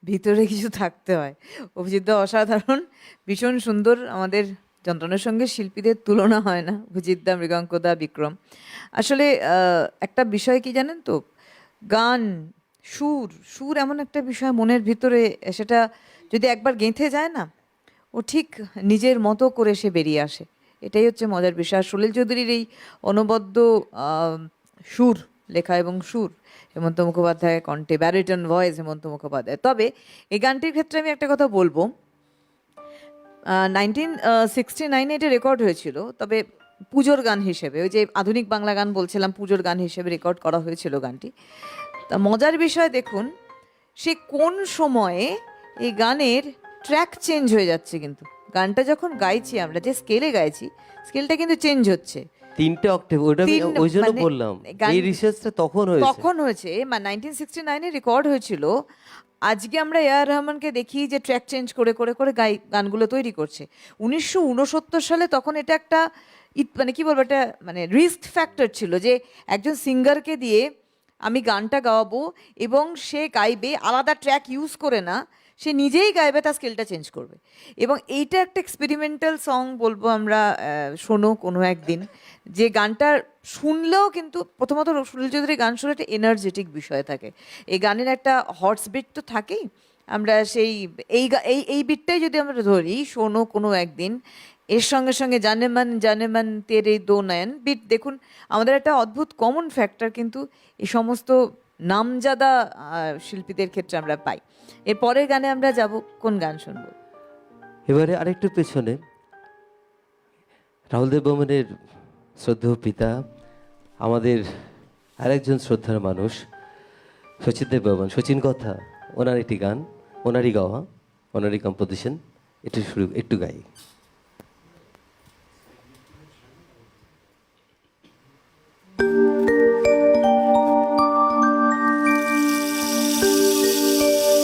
ভিতরে কিছু থাকতে হয়। অভিজিৎ দা অসাধারণ, ভীষণ সুন্দর। আমাদের যন্ত্রণার সঙ্গে শিল্পীদের তুলনা হয় না, অভিজিৎ দা, মৃগাঙ্ক দা, বিক্রম। আসলে একটা বিষয় কি জানেন তো, গান, সুর এমন একটা বিষয় মনের ভিতরে, সেটা যদি একবার গেঁথে যায় না, ও ঠিক নিজের মতো করে সে বেরিয়ে আসে। এটাই হচ্ছে মজার বিষয়। সলিল চৌধুরীর এই অনবদ্য সুর লেখা এবং সুর হেমন্ত মুখোপাধ্যায় কণ্ঠে, ব্যারিটন ভয়েস হেমন্ত মুখোপাধ্যায়। তবে এই গানটির ক্ষেত্রে আমি একটা কথা বলবো, 1969 এটা রেকর্ড হয়েছিল, তবে পুজোর গান হিসেবে, ওই যে আধুনিক বাংলা গান বলছিলাম, পুজোর গান হিসেবে রেকর্ড করা হয়েছিল গানটি। তা মজার বিষয় দেখুন, সে কোন সময়ে এই গানের ট্র্যাক চেঞ্জ হয়ে যাচ্ছে, কিন্তু গানটা যখন গাইছি আমরা, যে স্কেলে গাইছি, স্কেলটা কিন্তু চেঞ্জ হচ্ছে। 3টে অক্টেভ, ওটা আমি ওই জন্য বললাম এই রিসার্চটা তখন হয়েছে, মানে 1969 রেকর্ড হয়েছিল। আজকে আমরা এআর রহমানকে দেখি যে ট্র্যাক চেঞ্জ করে গানগুলো তৈরি করছে। 1969 সালে তখন এটা একটা মানে কি বলবো, একটা মানে রিস্ক ফ্যাক্টর ছিল যে একজন সিঙ্গারকে দিয়ে আমি গানটা গাওয়াবো এবং সে গাইবে, আলাদা ট্র্যাক ইউজ করে না, সে নিজেই গাইবে, তার স্কিলটা চেঞ্জ করবে। এবং এইটা একটা এক্সপেরিমেন্টাল সং বলবো আমরা, শোনো কোনো একদিন, যে গানটা শুনলেও কিন্তু প্রথমত সুনীল চৌধুরী গান শুনে একটা এনার্জেটিক বিষয় থাকে, এই গানের একটা হর্স বিট তো থাকেই। আমরা সেই এই বিটটাই যদি আমরা ধরি, শোনো কোনো একদিন, এর সঙ্গে সঙ্গে জানে মান তেরে দো নয়ন বিট, দেখুন আমাদের একটা অদ্ভুত কমন ফ্যাক্টর কিন্তু এই সমস্ত নামজাদা শিল্পীদের ক্ষেত্রে আমরা পাই। এর পরের গানে আমরা যাব, কোন গান শুনবো? এবারে আরেকটু পেছনে রাহুল দেব বর্মনের শ্রদ্ধেয় পিতা, আমাদের আরেকজন শ্রদ্ধার মানুষ শচীন দেব বর্মন, শচীন কথা, ওনার একটি গান, ওনারই গাওয়া, ওনারই কম্পোজিশন, একটু গাই।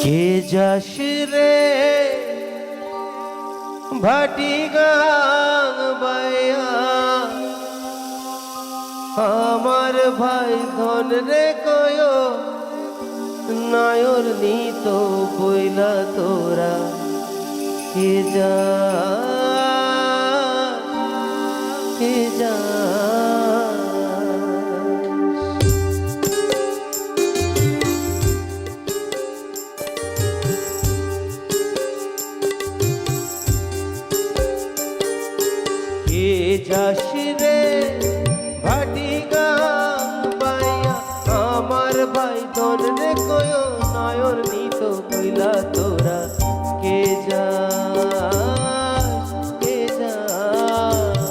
কে যাস রে ভাটি গাং বাইয়া, আমার ভাই ধন রে কয় নয়র নিত বইলা তোরা, কে যা কে যা যাস রে ভাটি গান বাইয়া, আমার ভাই ধন রে কয় নয়র নিত কইলা তোরা, কে যাস কে যাস।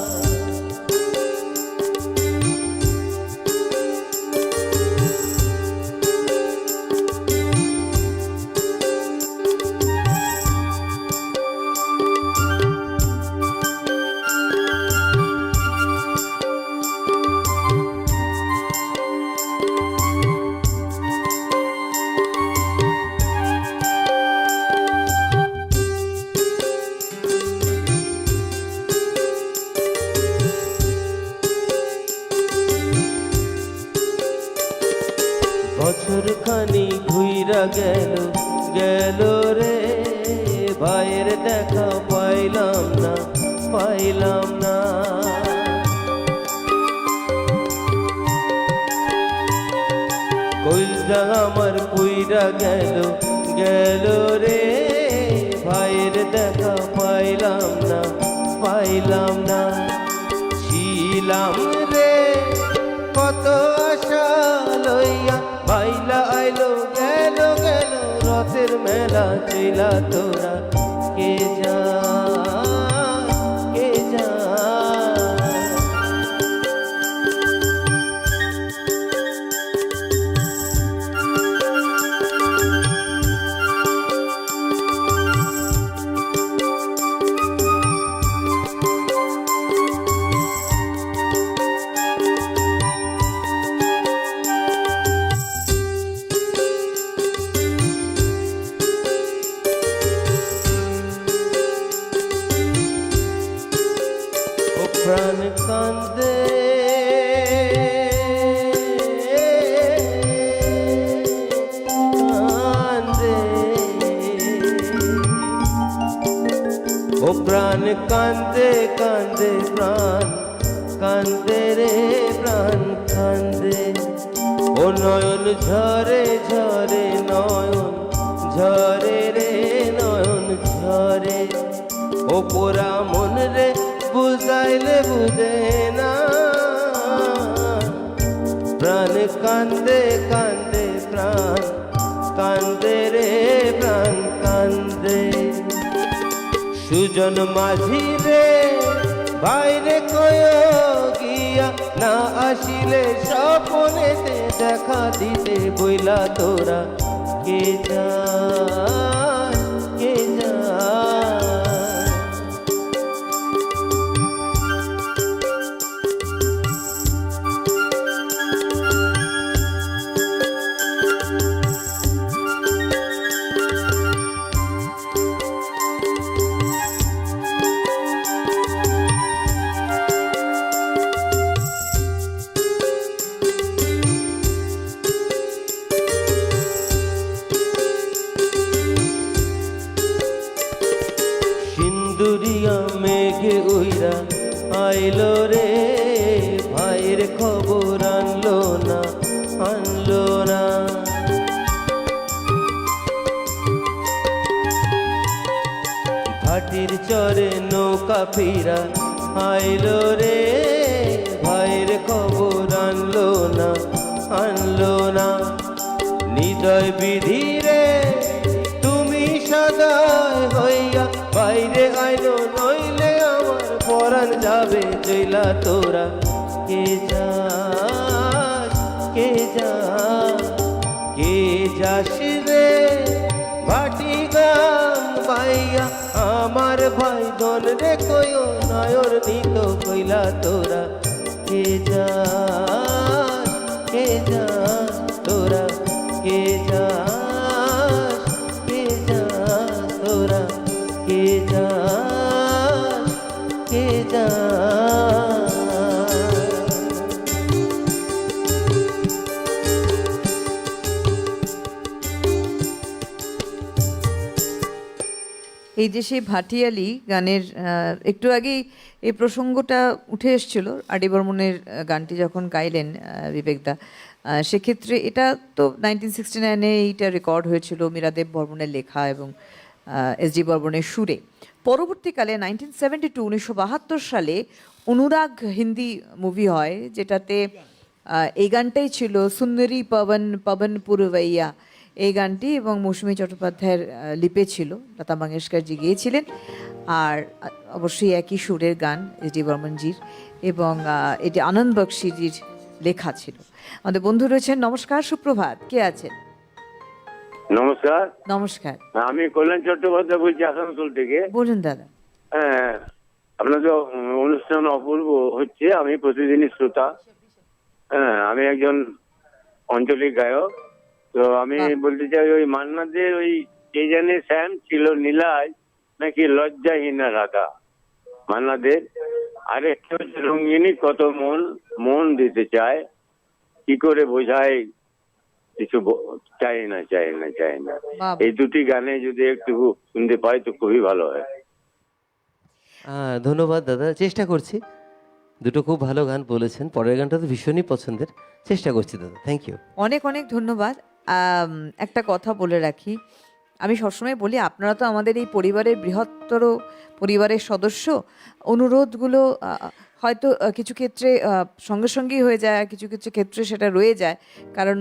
বছর খানি ঘুইরা গেল গেল রে, ভাইয়ের দেখা পাইলাম না পাইলাম না, কইলটা আমার কইরা গেল গেল রে, ভাইয়ের দেখা পাইলাম না পাইলাম না, ছিলাম রে কত আশা লইয়া, বাইলা আইলো গেল গেল রথের মেলা চইলা তোরা, কে যা কে যা। প্রাণ কান্দে কান্দে, ও প্রাণ কান্দে কান্দে, প্রাণ কান্দে রে প্রাণ কান্দে, ও নয়ন ঝরে ঝরে নয়ন ঝরে রে নয়ন ঝরে, ও পোড়া মন রে বুঝাইলে বুঝে না, প্রাণ কান্দে কান্দে প্রাণ কান্দে রে প্রাণ কান্দে। সুজন মাঝি রে বাইরে কয় গিয়া, না আসিলে স্বপনেতে দেখা দিতে বইলা তোরা, কে যাস কে যাস। খবর আনলো না, আনলো না। ভাটির চরে নৌকা ফিরা আইলো রে, ভাইয়ের খবর আনলো না, আনলো না। হৃদয় বিধি রে তুমি সদায় হইয়া বাইরে আইলো, নইলে আমার পরাণ যাবে জইলা তোরা। কে যাস, কে যাস, কে যাস রে ভাটি গান বাইয়া, আমার ভাই ধন রে কয়ো নয়র নিত কইলা তোরা। কে যাস, কে যাস তোরা, কে যাস, কে যাস তোরা, কে যাস, কে যাস। এই যে সেই ভাটিয়ালি গানের একটু আগেই এই প্রসঙ্গটা উঠে এসেছিল আর.ডি. বর্মনের গানটি যখন গাইলেন বিবেকদা, সেক্ষেত্রে এটা তো 1969-এ এইটা রেকর্ড হয়েছিল মীরাদেব বর্মনের লেখা এবং এস.ডি. বর্মনের সুরে। পরবর্তীকালে 1972 সালে অনুরাগ হিন্দি মুভি হয়, যেটাতে এই গানটাই ছিল সুন্দরী পবন পবন পুরবৈয়া এই গানটি, এবং মৌসুমী চট্টোপাধ্যায়ের লিপে ছিল, লতা মঙ্গেশকরজি গিয়েছিলেন। আর অবশ্যই একই সুরের গান এস.ডি. বর্মনজির, এবং এটি আনন্দ বক্সিজির লেখা ছিল। আমাদের বন্ধু রয়েছেন, নমস্কার, সুপ্রভাত, কে আছেন? নমস্কার, নমস্কার, আমি কল্যাণ চট্টোপাধ্যায় বলছি আসানসোল থেকে। বলুন দাদা। হ্যাঁ, আপনাদের অনুষ্ঠান অপূর্ব হচ্ছে, আমি প্রতিদিনই শ্রোতা। হ্যাঁ, আমি একজন আঞ্চলিক গায়ক। তো আমি বলতে চাই, ওই মান্নাদের ওই কে জানে শ্যাম ছিল নীলায় নাকি লজ্জাহীনা রাধা, মান্নাদের। আরেকটা হচ্ছে রঙ্গিনী কত মন মন দিতে চায়, কি করে বোঝায় কিছু চাই না, চাই না, চাই না। এই দুটি গানে যদি একটু শুনতে পাই তো খুবই ভালো হয়। ধন্যবাদ দাদা, চেষ্টা করছি। দুটো খুব ভালো গান বলেছেন, পরের গানটা তো ভীষণই পছন্দের, চেষ্টা করছি দাদা। থ্যাংক ইউ, অনেক অনেক ধন্যবাদ। একটা কথা বলে রাখি, আমি সবসময় বলি আপনারা তো আমাদের এই পরিবারের বৃহত্তর পরিবারের সদস্য। অনুরোধগুলো হয়তো কিছু ক্ষেত্রে সঙ্গে সঙ্গেই হয়ে যায়, কিছু কিছু ক্ষেত্রে সেটা রয়ে যায়, কারণ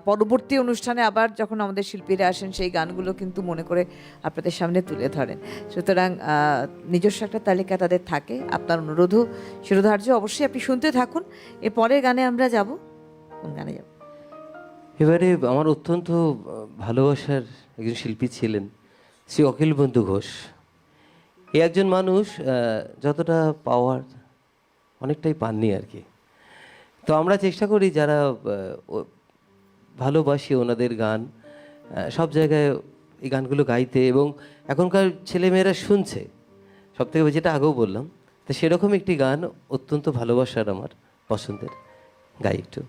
পরবর্তী অনুষ্ঠানে আবার যখন আমাদের শিল্পীরা আসেন সেই গানগুলো কিন্তু মনে করে আপনাদের সামনে তুলে ধরেন। সুতরাং নিজস্ব একটা তালিকা তাদের থাকে, আপনার অনুরোধও শিরোধার্য। অবশ্যই আপনি শুনতে থাকুন। এর পরের গানে আমরা যাব, কোন গানে যাব? এবারে আমার অত্যন্ত ভালোবাসার একজন শিল্পী ছিলেন শ্রী অখিল বন্ধু ঘোষ। এই একজন মানুষ যতটা পাওয়ার অনেকটাই পাননি আর কি। তো আমরা চেষ্টা করি যারা ভালোবাসি ওনাদের গান, সব জায়গায় এই গানগুলো গাইতে, এবং এখনকার ছেলেমেয়েরা শুনছে, সব থেকে যেটা আগেও বললাম। তো সেরকম একটি গান অত্যন্ত ভালোবাসার, আমার পছন্দের, গাই একটু।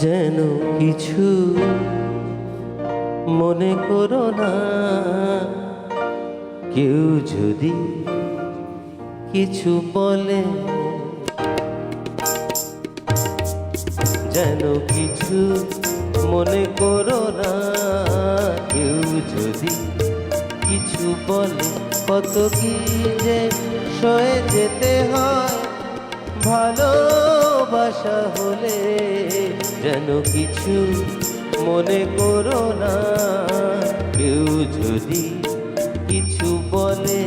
যেন কিছু মনে করো না, কেউ যদি কিছু বলে, যেন কিছু মনে করো না, কেউ যদি কিছু বলে, কত কি যে সয়ে যেতে হয় ভালোবাসা হলে। যেন কিছু মনে করো না, কেউ যদি কিছু বলে।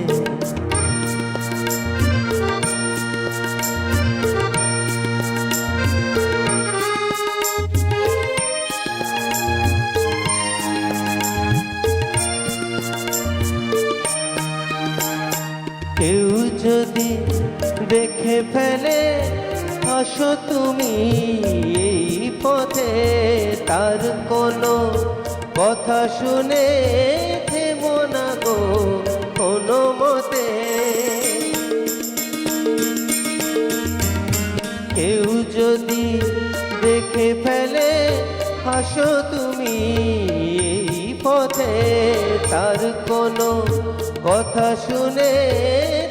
কেউ যদি দেখে ফেলে আসো তুমি এই পথে, তার কোনো কথা শুনে থেমো না কথা শুনে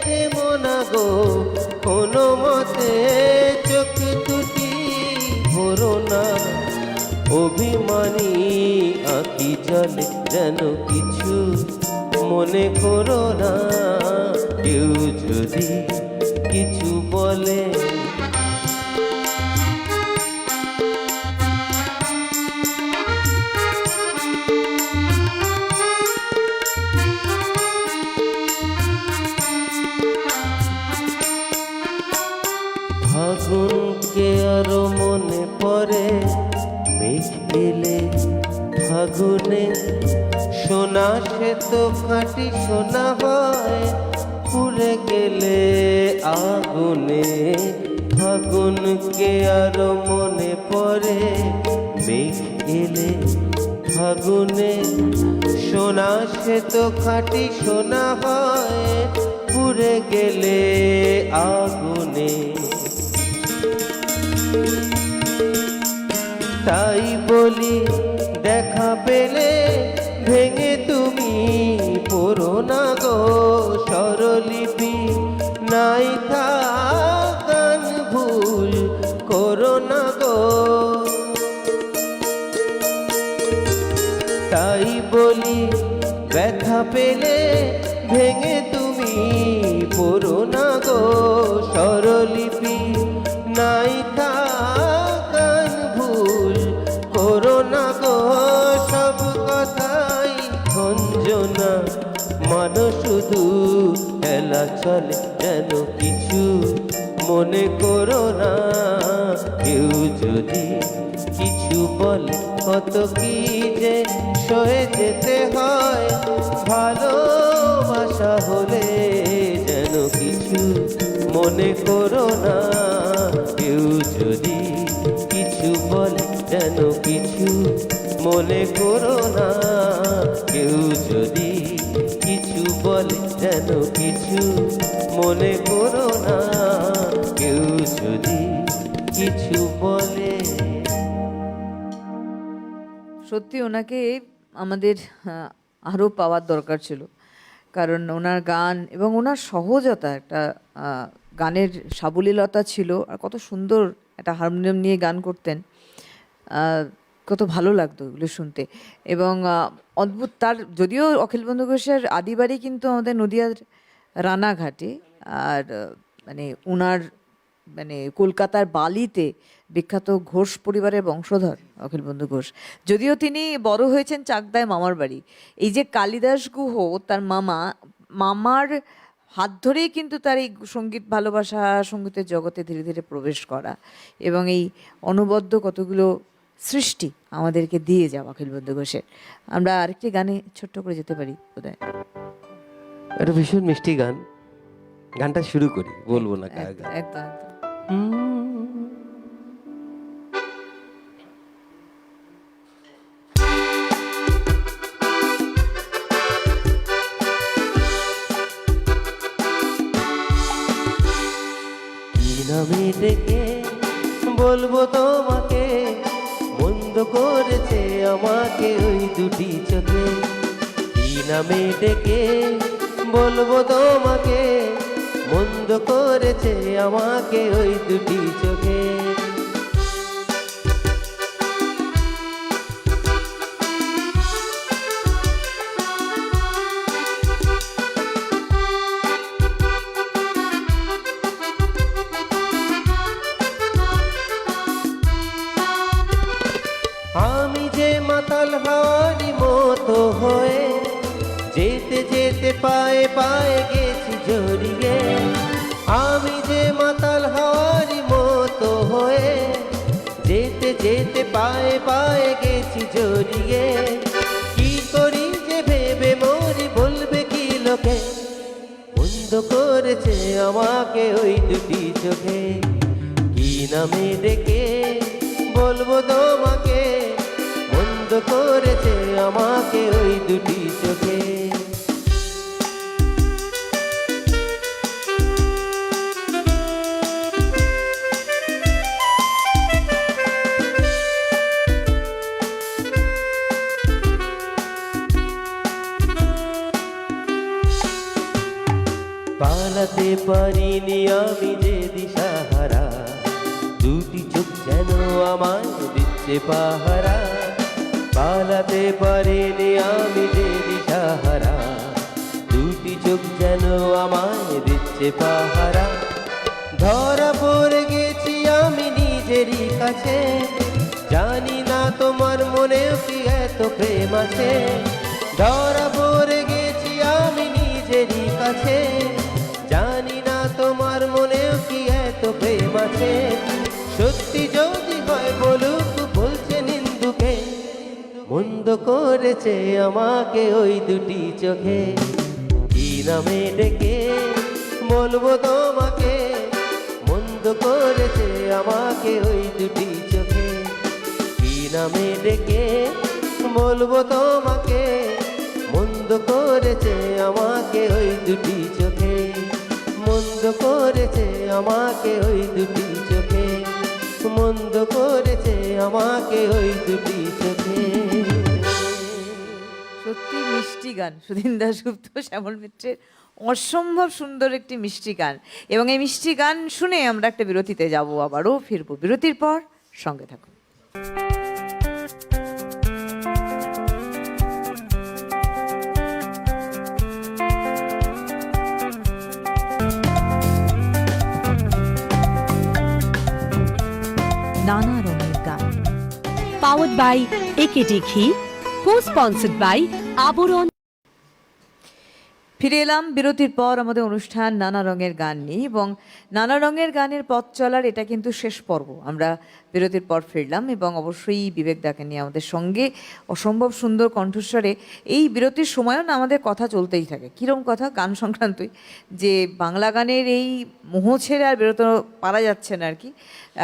থেমো না গো, কোনো মতে চোখ দুটি ভরো না। অভিমানী আঁকি জলে যেন কিছু মনে করো না। কেউ যদি কিছু বলে ফাগুনকে আরো মনে পড়ে, মেঘ এলে ফাগুনে সোনা সে তো খাঁটি সোনা হয়, পুড়ে গেলে আগুনে। ফাগুনকে আরো মনে পড়ে, মেঘ এলে ফাগুনে সোনা সে তো খাঁটি সোনা হয়, পুড়ে গেলে আগুনে। তাই বলি দেখা পেলে ভেঙে তুমি পড়ো না গো, স্বরলিপি নাই গান ভুল করো না গো। তাই বলি ব্যথা পেলে ভেঙে তুমি পড়ো না গো, স্বরলিপি নাই গান ভুল করো না গো। সব কথাই গঞ্জনা মানো শুধু, খেলা চলে যেন কিছু মনে করো না। কেউ যদি কিছু বলে কত কি যে সয়ে যেতে হয়, ভালোবাসা হলে যেন কিছু মনে করো না। কেউ যদি কিছু বলে যেন কিছু মনে করো না। কেউ যদি কিছু বলে যেন কিছু মনে করো না। কেউ যদি কিছু বলে। সত্যি ওনাকে আমাদের আরও পাওয়ার দরকার ছিল, কারণ ওনার গান এবং ওনার সহজতা, একটা গানের সাবলীলতা ছিল, আর কত সুন্দর একটা হারমোনিয়াম নিয়ে গান করতেন। কত ভালো লাগতো এগুলো শুনতে। এবং অদ্ভুত, তার যদিও অখিল বন্ধু ঘোষের আদি বাড়ি কিন্তু আমাদের নদিয়ার রানাঘাটে, আর মানে ওনার মানে কলকাতার বালিতে বিখ্যাত ঘোষ পরিবারের বংশধর অখিল বন্ধু ঘোষ। যদিও তিনি বড় হয়েছেন চাকদায় মামার বাড়ি। এই যে কালিদাস গুহ, তার মামার হাত ধরেই কিন্তু তার এই সঙ্গীত ভালোবাসা, সঙ্গীতের জগতে ধীরে ধীরে প্রবেশ করা, এবং এই অনবদ্য কতগুলো সৃষ্টি আমাদেরকে দিয়ে যাওয়া অখিল বন্ধু ঘোষের। আমরা আরেকটি গানে ছোট্ট করে যেতে পারি বোধহয়। একটা ভীষণ মিষ্টি গান, গানটা শুরু করি, বলবো না কার গান। একদম একদম। কি নামে ডেকে বলবো তোমাকে, মন্দ করেছে আমাকে ওই দুটি চোখে। কি নামে ডেকে বলবো তোমাকে, মন্দ করেছে আমাকে ওই দুটি চোখে। আমি যে মাতাল হাওয়ারি মতো হয়ে যেতে যেতে পায়ে পায়ে গেছি জড়িয়ে। আমি যে মাতাল হাওয়ারি মতো হয়ে যেতে যেতে পায়ে পায়ে গেছি জড়িয়ে। কি করি যে ভেবে মরি, বলবে কি লোকে, বন্ধ করেছে আমাকে ওই দুটি চোখে। কি নামে ডেকে বলবো তোমাকে, বন্ধ করেছে আমাকে ওই দুটি চোখে। পালাতে পারিনি আমি যে দিশাহারা, দুটি চোখ যেন আমায় দিচ্ছে পাহারা। পালাতে পারিনি আমি যে দিশাহারা, দুটি চোখ যেন আমায় দিচ্ছে পাহারা। ধরা পড়ে গেছি আমি নিজেরই কাছে, জানি না তোমার মনেও কি এত প্রেম আছে। ধরা পড়ে গেছি আমি নিজেরই কাছে, জানি না তোমার মনেও কি এত প্রেম আছে। সত্যি যদি হয় বলুক বলছে নিন্দুকে, মন্দ করেছে আমাকে ওই দুটি চোখে। কি নামে ডেকে বলবো তোমাকে, মন্দ করেছে আমাকে ওই দুটি চোখে। কি নামে ডেকে বলবো তোমাকে, মন্দ করেছে আমাকে ওই দুটি চোখে। মন্দ করেছে আমাকে ওই দুটি চোখে, মন্দ করেছে আমাকে ওই দুটি চোখে। সত্যি মিষ্টি গান, সুধীন দাশগুপ্ত, শ্যামল মিত্রের অসম্ভব সুন্দর একটি মিষ্টি গান। এবং এই মিষ্টি গান শুনে আমরা একটা বিরতিতে যাব, আবারও ফিরবো বিরতির পর, সঙ্গে থাকুন। নানা রঙের গান, পাওয়ার্ড বাই একেডি ঘি, কো-স্পন্সর্ড বাই আবরণ। ফিরে এলাম বিরতির পর আমাদের অনুষ্ঠান নানা রঙের গান নিয়ে, এবং নানা রঙের গানের পথ চলার এটা কিন্তু শেষ পর্ব। আমরা বিরতির পর ফিরলাম এবং অবশ্যই বিবেক দাকে নিয়ে আমাদের সঙ্গে অসম্ভব সুন্দর কণ্ঠস্বরে এই বিরতির সময়ও না আমাদের কথা চলতেই থাকে। কীরকম কথা? গান সংক্রান্তই, যে বাংলা গানের এই মোহ ছেড়ে আর বেরোতে পারা যাচ্ছে না আর কি।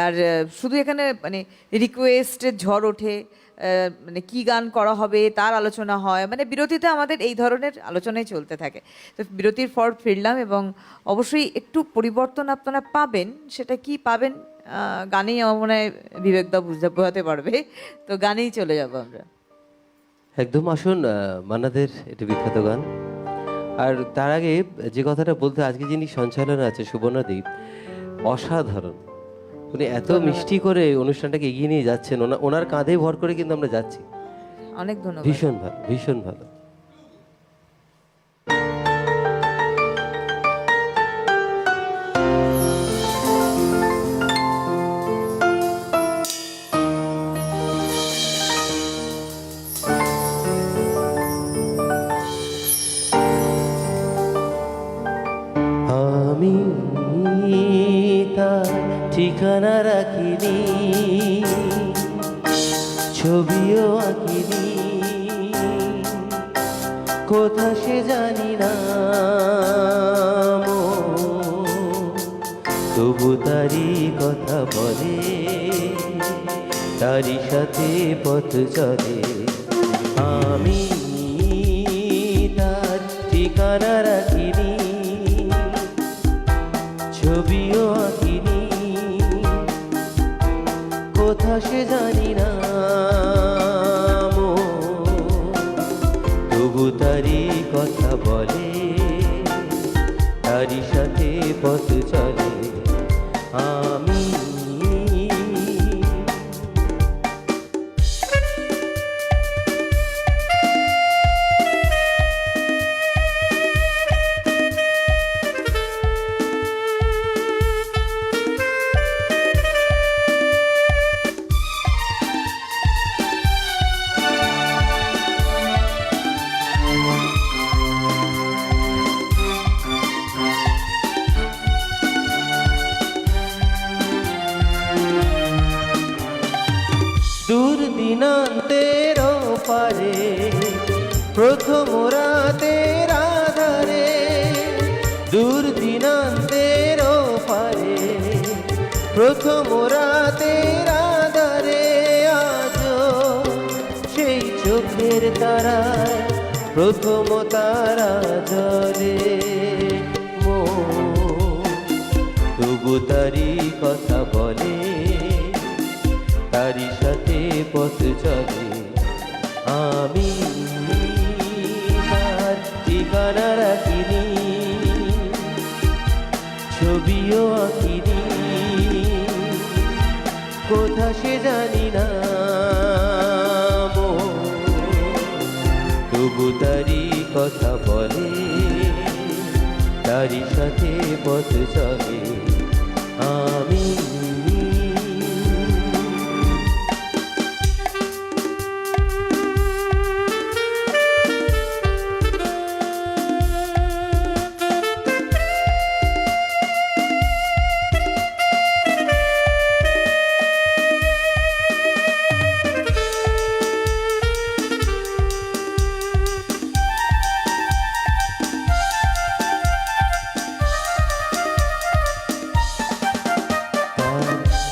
আর শুধু এখানে মানে রিকোয়েস্টের ঝড় ওঠে, মানে কি গান করা হবে তার আলোচনা হয়, মানে বিরতিতে আমাদের এই ধরনের আলোচনাই চলতে থাকে। তো বিরতির পর ফিরলাম এবং অবশ্যই একটু পরিবর্তন আপনারা পাবেন। সেটা কি পাবেন গানেই আমার মনে হয় বিবেকদা বোঝাতে পারবে। তো গানেই চলে যাব আমরা একদম। আসুন, মান্নাদের এটা বিখ্যাত গান। আর তার আগে যে কথাটা বলতে, আজকে যিনি সঞ্চালন আছে সুবর্ণাদীপ, অসাধারণ। উনি এত মিষ্টি করে অনুষ্ঠানটাকে এগিয়ে নিয়ে যাচ্ছেন, ওনার কাঁধে ভর করে কিন্তু আমরা যাচ্ছি। অনেক ধন্যবাদ। ভীষণ ভালো, ভীষণ ভালো। আমি তার ঠিকানা রাখিনি, ছবিও আঁকিনি, কোথা সে জানি না, তবু তারি কথা বলে, তারি সাথে পথ চলে। আমি তার ঠিকানা রাখিনি, ছবিও আঁকিনি, কোথা সে জানি না, তবু তারি কথা বলে, তারি সাথে পথ চলে। আমি দূর দিনান্তের পারে, প্রথম রাতের আধারে, দূর দিনান্তের পারে, প্রথম রাতের আধারে, আজ সেই চোখের তারায় প্রথম তারা জ্বলে। তবু তারি কথা বলে, তারি সাথে পথ চলে। আমি তার ঠিকানা রাখিনি, ছবিও আঁকিনি, কোথা সে জানি না মন, তবু তারি কথা বলে, তারি সাথে পথ চলে আমি।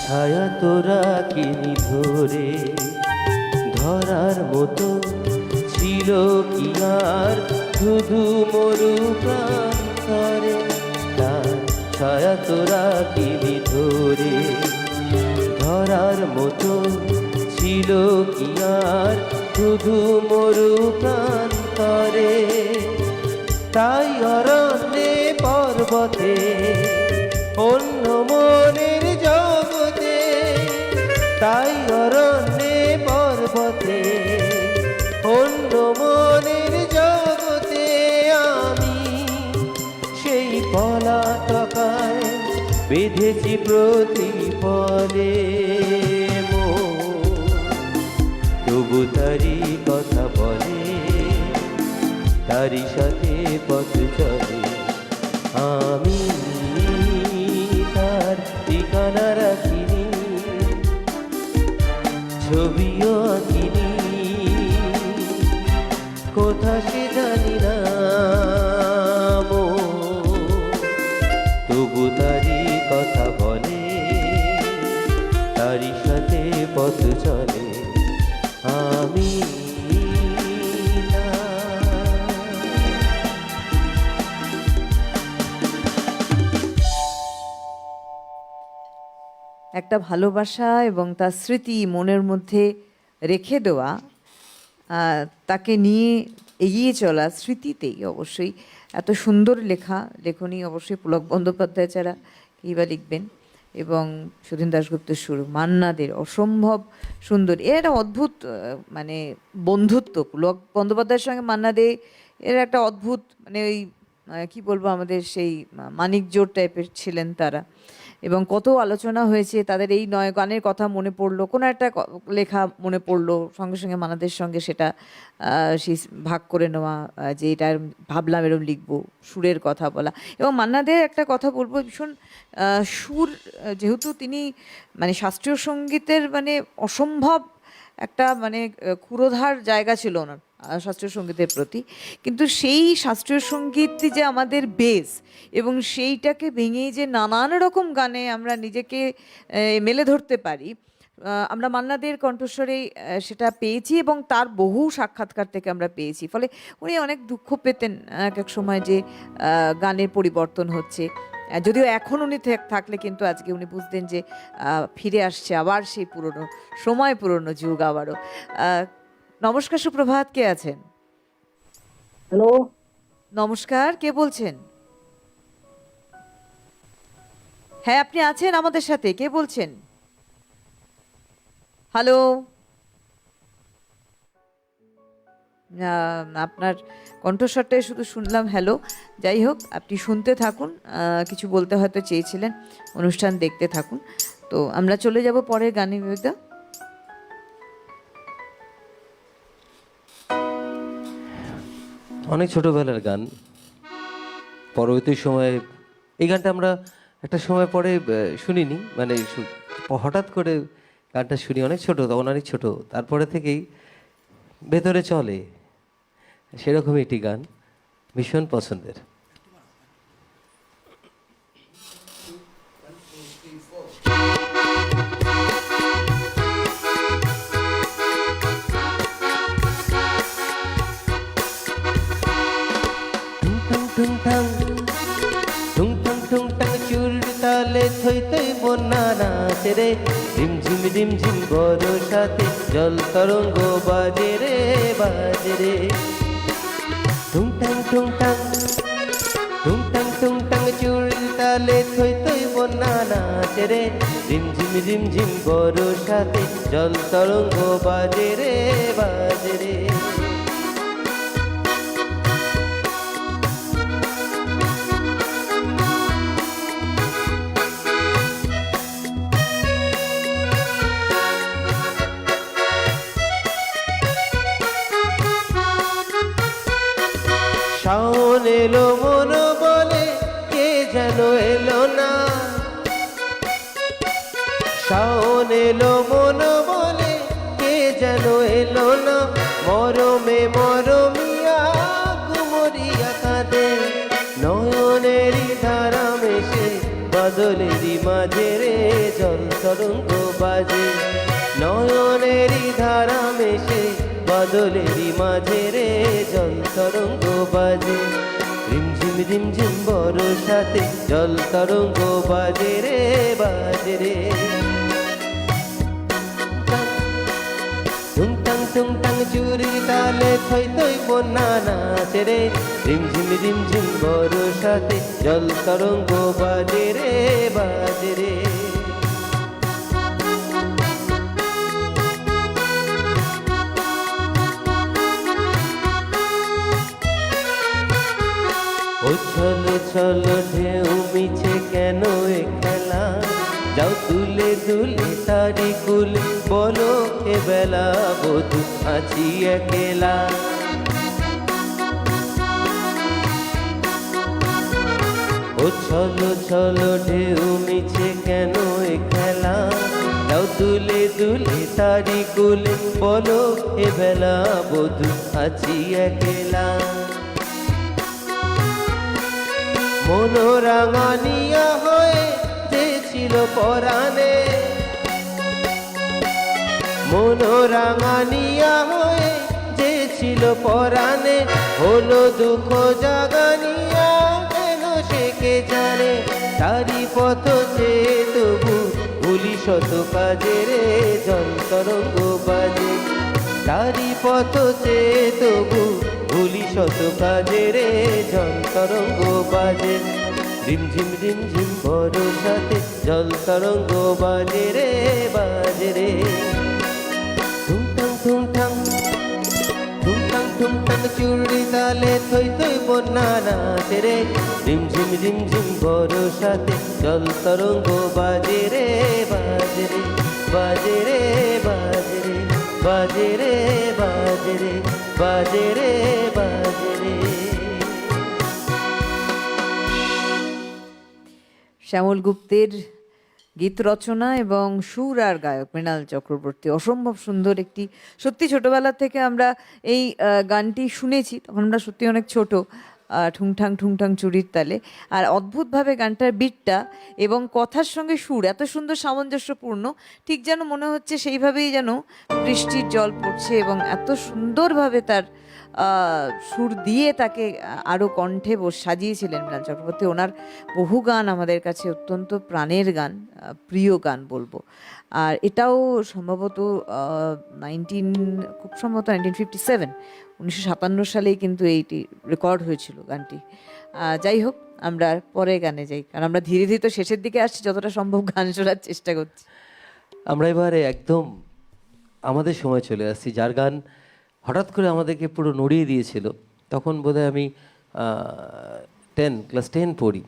ছায়া তোরা কিনি ধরে, ধরার মতো ছিল কি আর শুধু মরু প্রান্তরে। তার ছায়া তোরা কিনি ধরে, ধরার মতো ছিল কি আর শুধু মরু প্রান্তরে। তাই অরণ্যে পর্বতে অন্য মনের জগতে, তাই অরণ্যে পর্বতে অন্য মনের জগতে আমি সেই পলাতকায় বেঁধেছি প্রতিপলে মন, তবু তারি কথা বলে, তারি সাথে পথ চলে আমি। তার ঠিকানা রাখিনি, ছবিও আঁকিনি, কোথা সে জানি না মন, তবু তারি কথা বলে, তারি সাথে পথ চলে আমি। একটা ভালোবাসা এবং তার স্মৃতি মনের মধ্যে রেখে দেওয়া, তাকে নিয়ে এগিয়ে চলা স্মৃতিতেই অবশ্যই এত সুন্দর লেখনী অবশ্যই পুলক বন্দ্যোপাধ্যায় ছাড়া কেই বা লিখবেন। এবং সুধীন দাশগুপ্ত সুর, মান্না দের অসম্ভব সুন্দর। এর একটা অদ্ভুত মানে বন্ধুত্ব, পুলক বন্দ্যোপাধ্যায়ের সঙ্গে মান্না দে এর একটা অদ্ভুত মানে ওই কী বলবো, আমাদের সেই মানিকজোড় টাইপের ছিলেন তারা। এবং কত আলোচনা হয়েছে তাদের এই নয় গানের কথা মনে পড়লো, কোনো একটা লেখা মনে পড়লো, সঙ্গে সঙ্গে মানাদের সঙ্গে সেটা সেই ভাগ করে নেওয়া, যে এটা ভাবলাম এরকম লিখবো, সুরের কথা বলা। এবং মান্নাদের একটা কথা বলবো, ভীষণ সুর, যেহেতু তিনি মানে শাস্ত্রীয় সঙ্গীতের মানে অসম্ভব একটা মানে ক্ষুরোধার জায়গা ছিল ওনার শাস্ত্রীয় সঙ্গীতের প্রতি, কিন্তু সেই শাস্ত্রীয় সঙ্গীত যে আমাদের বেস, এবং সেইটাকে ভেঙেই যে নানান রকম গানে আমরা নিজেকে মেলে ধরতে পারি, আমরা মান্নাদের কণ্ঠস্বরেই সেটা পেয়েছি এবং তার বহু সাক্ষাৎকার থেকে আমরা পেয়েছি। ফলে উনি অনেক দুঃখ পেতেন এক এক সময় যে গানের পরিবর্তন হচ্ছে, যদিও এখন উনি থাকলে কিন্তু আজকে উনি বুঝতেন যে ফিরে আসছে আবার সেই পুরনো সময়, পুরনো যুগ আবারও। নমস্কার, সুপ্রভাত, কে আছেন? হ্যালো, নমস্কার, কে বলছেন? হ্যাঁ, আপনি আছেন আমাদের সাথে, কে বলছেন? হ্যালো, আপনার কণ্ঠস্বরটাই শুধু শুনলাম হ্যালো। যাই হোক, আপনি শুনতে থাকুন, কিছু বলতে হয়তো চেয়েছিলেন, অনুষ্ঠান দেখতে থাকুন। তো আমরা চলে যাব পরের গানে। বিবেকদা, অনেক ছোটবেলার গান, পরবর্তী সময়ে এই গানটা আমরা একটা সময় পরে শুনিনি, মানে হঠাৎ করে গানটা শুনি, অনেক ছোট, তখন অনেক ছোট, তারপরে থেকেই ভেতরে চলে, সেরকমই একটি গান, ভীষণ পছন্দের। চুর তালে থই থই বন্যা নাচে রে, ঝিমঝিম ঝিমঝিম বরসাতে জল তরঙ্গ বাজে রে, বাজে রে। টুংটাং টুংটাং টুংটাং টুংটাং চুর তালে থই থই রে, রিমঝিম রিমঝিম বরসাতে জল তরঙ্গ বাজে রে, বাজে রে। শাওন এলো মন বলে কে যেন এলো না, শাওন এলো মন বলে কে যেন এলো না, মরমে মরমিয়া কুমরিয়া কাঁদে, নয়নেরই ধারা মেশে বাদলেরই মাঝে রে, জল তরঙ্গ বাজে, নয়নেরই ধারা মেশে বাদলেরই মাঝে রে, জল তরঙ্গ বাজে, রিমঝিম রিমঝিম বরসাতে জল তরঙ্গ বাজে রে, বাজে রে। টুংটাং টুংটাং চুরির তালে থই থই বন্যা নাচে রে, রিমঝিম রিমঝিম বরসাতে জল তরঙ্গ বাজে রে, বাজে রে। উছল ছল ঢেউ মিছে কেন এ খেলা, যাও তুলে তুলে তারি কুলে বলো এ বেলা বধু আছি একলা। উছল ছল ঢেউ মিছে কেন এ খেলা, যাও তুলে তুলে তারি কুলে বলো এ বেলা বধু আছি একলা। মনোরাঙানিয়া হয়ে যে ছিল পরাণে, মনোরাঙানিয়া হয়ে যে ছিল পরাণে, হলো দুঃখ জাগানিয়া কেন সে কে জানে, তারি পথ চেয়ে তবু ভুলি শত কাজে রে, জল তরঙ্গ বাজে, তারি পথ চেয়ে তবু ভুলি শত কাজে রে, জল তরঙ্গ বাজে, রিমঝিম রিমঝিম বরসাতে জল তরঙ্গ বাজে রে, বাজে রে। ঠুংটাং ঠুংটাং ঠুংটাং ঠুংটাং চুড়ি তালে থই থই বন্যা নাচে রে, রিমঝিম রিমঝিম বরসাতে জল তরঙ্গ বাজে রে, বাজে রে, বাজে রে, বাজে রে, বাজে রে, বাজে রে, বাজে রে, বাজে রে। শ্যামল গুপ্তের গীত রচনা এবং সুর আর গায়ক মৃণাল চক্রবর্তী। অসম্ভব সুন্দর একটি, সত্যি ছোটবেলা থেকে আমরা এই গানটি শুনেছি, তখন আমরা সত্যি অনেক ছোট, ঠুংঠাং ঠুংঠাং চুরির তালে। আর অদ্ভুতভাবে গানটার বিটটা এবং কথার সঙ্গে সুর এত সুন্দর সামঞ্জস্যপূর্ণ, ঠিক যেন মনে হচ্ছে সেইভাবেই যেন বৃষ্টির জল পড়ছে, এবং এত সুন্দরভাবে তার সুর দিয়ে তাকে আরও কণ্ঠে সাজিয়েছিলেন মৃণাল চক্রবর্তী। ওনার বহু গান আমাদের কাছে অত্যন্ত প্রাণের গান, প্রিয় গান বলবো। আর এটাও সম্ভবত খুব সম্ভবত 1957 সালেই কিন্তু এইটি রেকর্ড হয়েছিল গানটি। যাই হোক, আমরা পরে গানে যাই, কারণ আমরা ধীরে ধীরে তো শেষের দিকে আসছি, যতটা সম্ভব গান শোনার চেষ্টা করছি। আমরা এবারে একদম আমাদের সময় চলে আসছি, যার গান হঠাৎ করে আমাদেরকে পুরো নড়িয়ে দিয়েছিল। তখন বোধহয় আমি ক্লাস 10 পড়ি,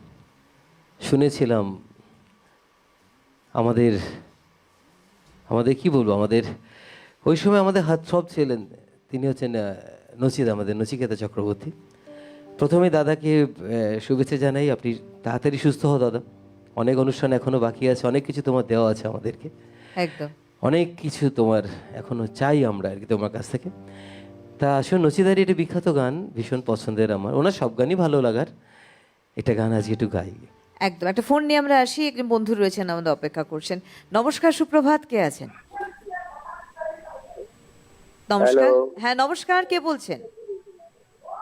শুনেছিলাম আমাদের কি বলবো, আমাদের ওই সময় আমাদের হাত সব ছিলেন, তিনি হচ্ছেন আমাদের নচিকেতা চক্রবর্তী। প্রথমে দাদাকে শুভেচ্ছা জানাই, আপনি তাড়াতাড়ি সুস্থ হও দাদা, অনেক অনুষ্ঠান এখনো বাকি আছে, অনেক কিছু তোমার দেওয়া আছে আমাদেরকে, একদম অনেক কিছু তোমার এখনো চাই আমরা আর কি তোমার কাছ থেকে। তা আসলে নচিদারি এটা বিখ্যাত গান, ভীষণ পছন্দের আমার, ওনার সব গানই ভালো লাগার, এটা গান আজকে একটু গাই। একদম। একটা ফোন নিয়ে আমরা আসি, একজন বন্ধু রয়েছেন আমাদের, অপেক্ষা করছেন। নমস্কার, সুপ্রভাত, কে আছেন? নমস্কার। হ্যাঁ নমস্কার, কে বলছেন?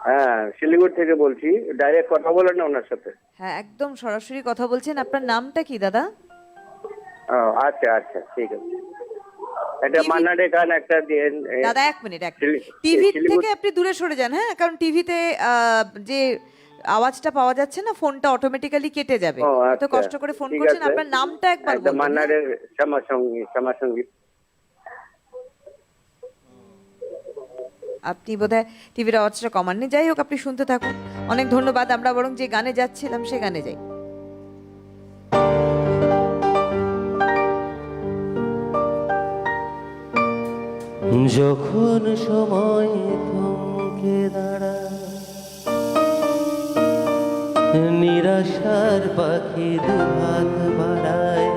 হ্যাঁ, শিলিগুড়ি থেকে বলছি। ডাইরেক্ট কথা বলেন না ওনার সাথে? হ্যাঁ, একদম সরাসরি কথা বলছেন। আপনার নামটা কি দাদা? আচ্ছা আচ্ছা, ঠিক আছে। এটা মান্নাডে গান একটা দিন দাদা। এক মিনিট, টিভি থেকে আপনি দূরে সরে যান, হ্যাঁ, কারণ টিভিতে যে আওয়াজটা পাওয়া যাচ্ছে না, ফোনটা অটোমেটিক্যালি কেটে যাবে। ও, এত আচ্ছা, কষ্ট করে ফোন ঠিক করছেন, আছে। আপনার নামটা একবার একটা বলুন। মান্নারের শ্যামা সঙ্গীত। আপনি বোধহয় টিভির আওয়াজটা কমাননি। যাই হোক, আপনি শুনতে থাকুন। অনেক ধন্যবাদ। আমরা বরং যে গানে যাচ্ছিলাম সে গানে যাই। যখন সময় থমকে দাঁড়ায়, নিরাশার পাখি দুহাত বাড়ায়,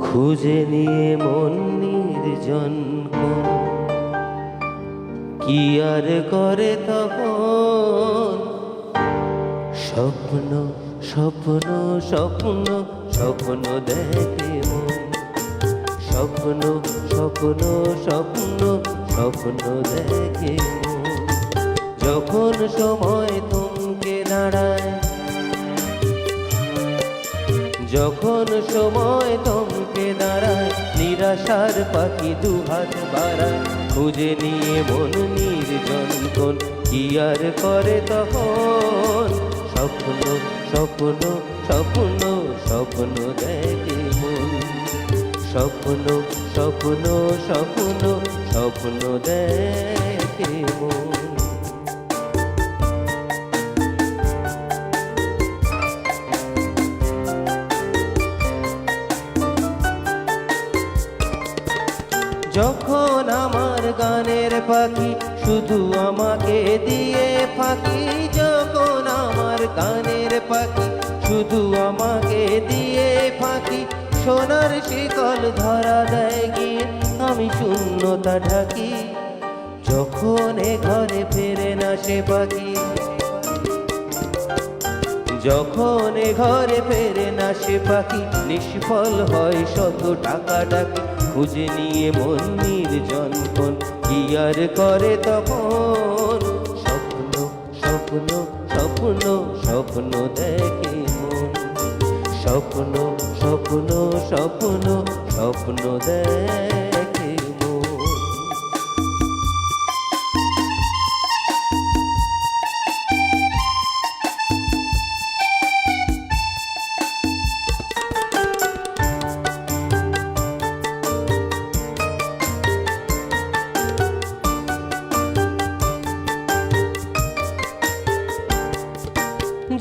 খুঁজে নিয়ে মন নির্জন কোণ, কি আর করে তখন স্বপ্ন স্বপ্ন স্বপ্ন স্বপ্ন দেখে মন, স্বপ্ন স্বপ্ন স্বপ্ন স্বপ্ন দেখে মন। যখন সময় থমকে দাঁড়ায়, যখন সময় থমকে দাঁড়ায়, নিরাশার পাখি দুহাত বাড়ায়, খুঁজে নিয়ে মন নির্জন কোণ, কি আর করে তখন স্বপ্ন স্বপ্ন স্বপ্ন স্বপ্ন দেখে মন, স্বপ্ন স্বপ্ন স্বপ্ন স্বপ্ন দেখে মন। যখন আমার গানের পাখি শুধু আমাকে দিয়ে ফাঁকি, যখন আমার গানের পাখি শুধু আমাকে দিয়ে ফাঁকি, সোনার শিকল ধরা দেয় গিয়ে আমি শূন্যতা ঢাকি, যখন এ ঘরে ফেরে না সে পাখি, যখন এ ঘরে ফেরে না সে পাখি, নিষ্ফল হয় শত টাকা ডাকি, খুঁজে নিয়ে মন নির্জন কোণ, কি আর করে তখন স্বপ্ন স্বপ্ন স্বপ্ন স্বপ্ন দেখে মন, স্বপ্ন স্বপ্ন স্বপ্ন স্বপ্ন দেখে মন।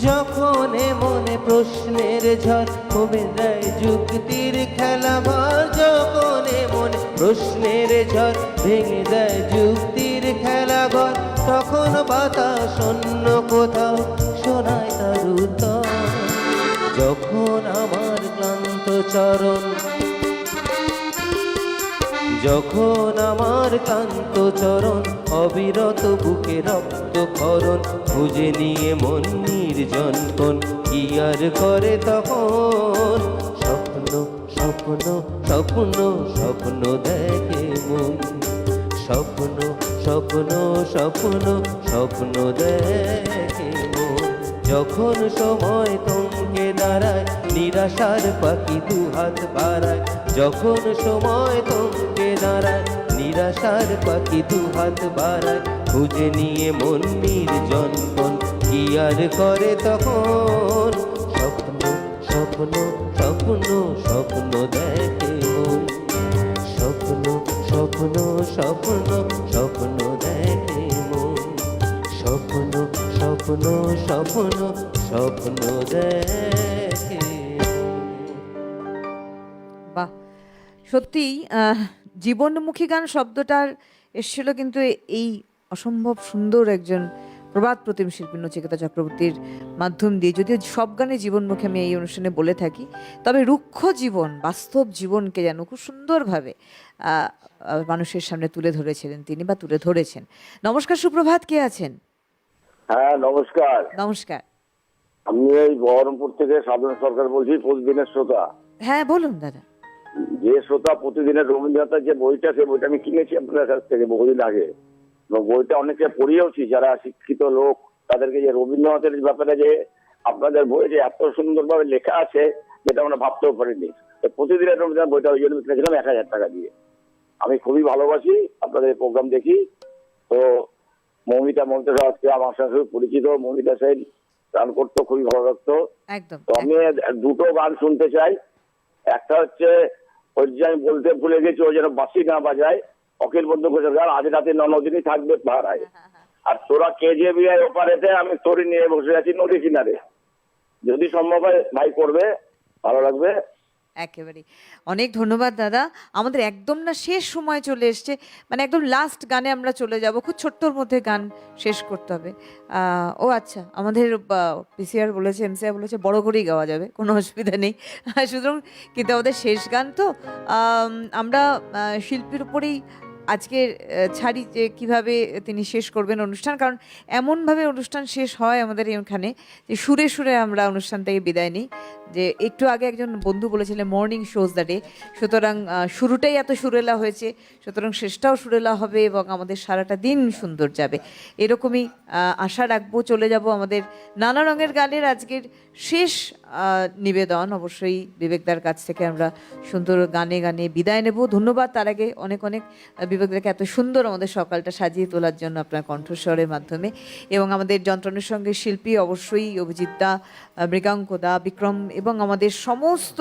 যখন মনে প্রশ্নের ঝড় কমে যায় যুক্তির খেলা ভর, যখন মনে প্রশ্নের ঝড় ভেঙে যায় যুক্তির খেলা ঘর, তখন বাতাস অন্য কোথাও শোনায় তার উত্তর, যখন আমার ক্লান্ত চরণ, যখন আমার ক্লান্ত চরণ, অবিরত বুকে রক্ত ক্ষরণ, খুঁজে নিয়ে মন নির্জন কোণ, কি আর করে তখন স্বপ্ন স্বপ্ন স্বপ্ন স্বপ্ন দেখে মন, স্বপ্ন স্বপ্ন স্বপ্ন স্বপ্ন দেখে মন। যখন সময় থমকে দাঁড়ায়, নিরাশার পাখি দুহাত বাড়ায়, যখন সময় থমকে দাঁড়ায়, নিরাশার পাখি দুহাত বাড়ায়, খুঁজে নিয়ে মন নির্জন কোণ, কি আর করে তখন স্বপ্ন স্বপ্ন স্বপ্ন স্বপ্ন দেখে মন, স্বপ্ন স্বপ্ন স্বপ্ন স্বপ্ন দেখে মন, স্বপ্ন স্বপ্ন স্বপ্ন স্বপ্ন দেখে মন। বাহ, সত্যি জীবনমুখী গান শব্দটার এসেছিল কিন্তু এই অসম্ভব সুন্দর একজন প্রবাদ প্রতিম শিল্পী নচিকেতা চক্রবর্তীর মাধ্যম দিয়ে। যদিও সব গানে জীবনমুখী আমি এই অনুষ্ঠানে বলে থাকি, তবে রুক্ষ জীবন, বাস্তব জীবনকে যেন খুব সুন্দরভাবে মানুষের সামনে তুলে ধরেছিলেন তিনি, বা তুলে ধরেছেন। নমস্কার, সুপ্রভাত, কে আছেন? হ্যাঁ, নমস্কার। নমস্কার। আমি এই বহরমপুর থেকে সাধারণ সরকার বলছি, প্রতিদিনের শ্রোতা। হ্যাঁ, বলুন দাদা। যে শ্রোতা প্রতিদিনের রবীন্দ্রনাথের যে বইটা, সে বইটা আমি কিনেছি আপনার কাছ থেকে বহুদিন আগে, এবং বইটা অনেকে পড়িয়েওছি যারা শিক্ষিত লোক, তাদেরকে যে রবীন্দ্রনাথের ব্যাপারে যে আপনাদের বই যে এত সুন্দরভাবে লেখা আছে, যেটা আমরা ভাবতেও পারিনি। প্রতিদিনের রবীন্দ্রনাথ বইটা ওই জন্য কিনেছিলাম 1000 টাকা দিয়ে। আমি খুবই ভালোবাসি আপনাদের প্রোগ্রাম দেখি। তো মৌমিতা মন্ত্র আজকে আমার সাথে পরিচিত। মৌমিতা সেন গান করতো, খুবই ভালো লাগতো। একদম তো আমি দুটো গান শুনতে চাই। একটা হচ্ছে ওই যে আমি বলতে ভুলে গেছি, ও যেন বাঁশি না বাজায়, অখিল বন্ধু ঘোষের গান, আজ রাতে ননদিনী থাকবে পাহারায়। আর তোরা কেজিএবিআই ওপারেতে, আমি তরি নিয়ে বসে আছি নদী কিনারে। যদি সম্ভব হয় ভাই করবে, ভালো লাগবে। একেবারে অনেক ধন্যবাদ দাদা। আমাদের একদম না শেষ সময় চলে এসছে, মানে একদম লাস্ট গানে আমরা চলে যাব, খুব ছোট্টর মধ্যে গান শেষ করতে হবে। ও আচ্ছা, আমাদের পিসিআর বলেছে, এমসিআর বলেছে বড় করেই গাওয়া যাবে, কোনো অসুবিধা নেই। সুতরাং কিন্তু আমাদের শেষ গান তো আমরা শিল্পীর উপরেই আজকে ছাড়ি যে কিভাবে তিনি শেষ করবেন অনুষ্ঠান, কারণ এমনভাবে অনুষ্ঠান শেষ হয় আমাদের এখানে যে সুরে সুরে আমরা অনুষ্ঠান থেকে বিদায় নিই। যে একটু আগে একজন বন্ধু বলেছিলেন মর্নিং শোজ দ্য ডে, সুতরাং শুরুটাই এত সুরেলা হয়েছে, সুতরাং শেষটাও সুরেলা হবে এবং আমাদের সারাটা দিন সুন্দর যাবে, এরকমই আশা রাখবো। চলে যাব আমাদের নানা রঙের গানের আজকের শেষ নিবেদন, অবশ্যই বিবেকদার কাছ থেকে আমরা সুন্দর গানে গানে বিদায় নেব। ধন্যবাদ তার আগে অনেক অনেক বিবেকদাকে এত সুন্দর আমাদের সকালটা সাজিয়ে তোলার জন্য আপনার কণ্ঠস্বরের মাধ্যমে, এবং আমাদের যন্ত্রণের সঙ্গে শিল্পী অবশ্যই অভিজিৎ দা, মৃগাঙ্ক দা, বিক্রম এবং আমাদের সমস্ত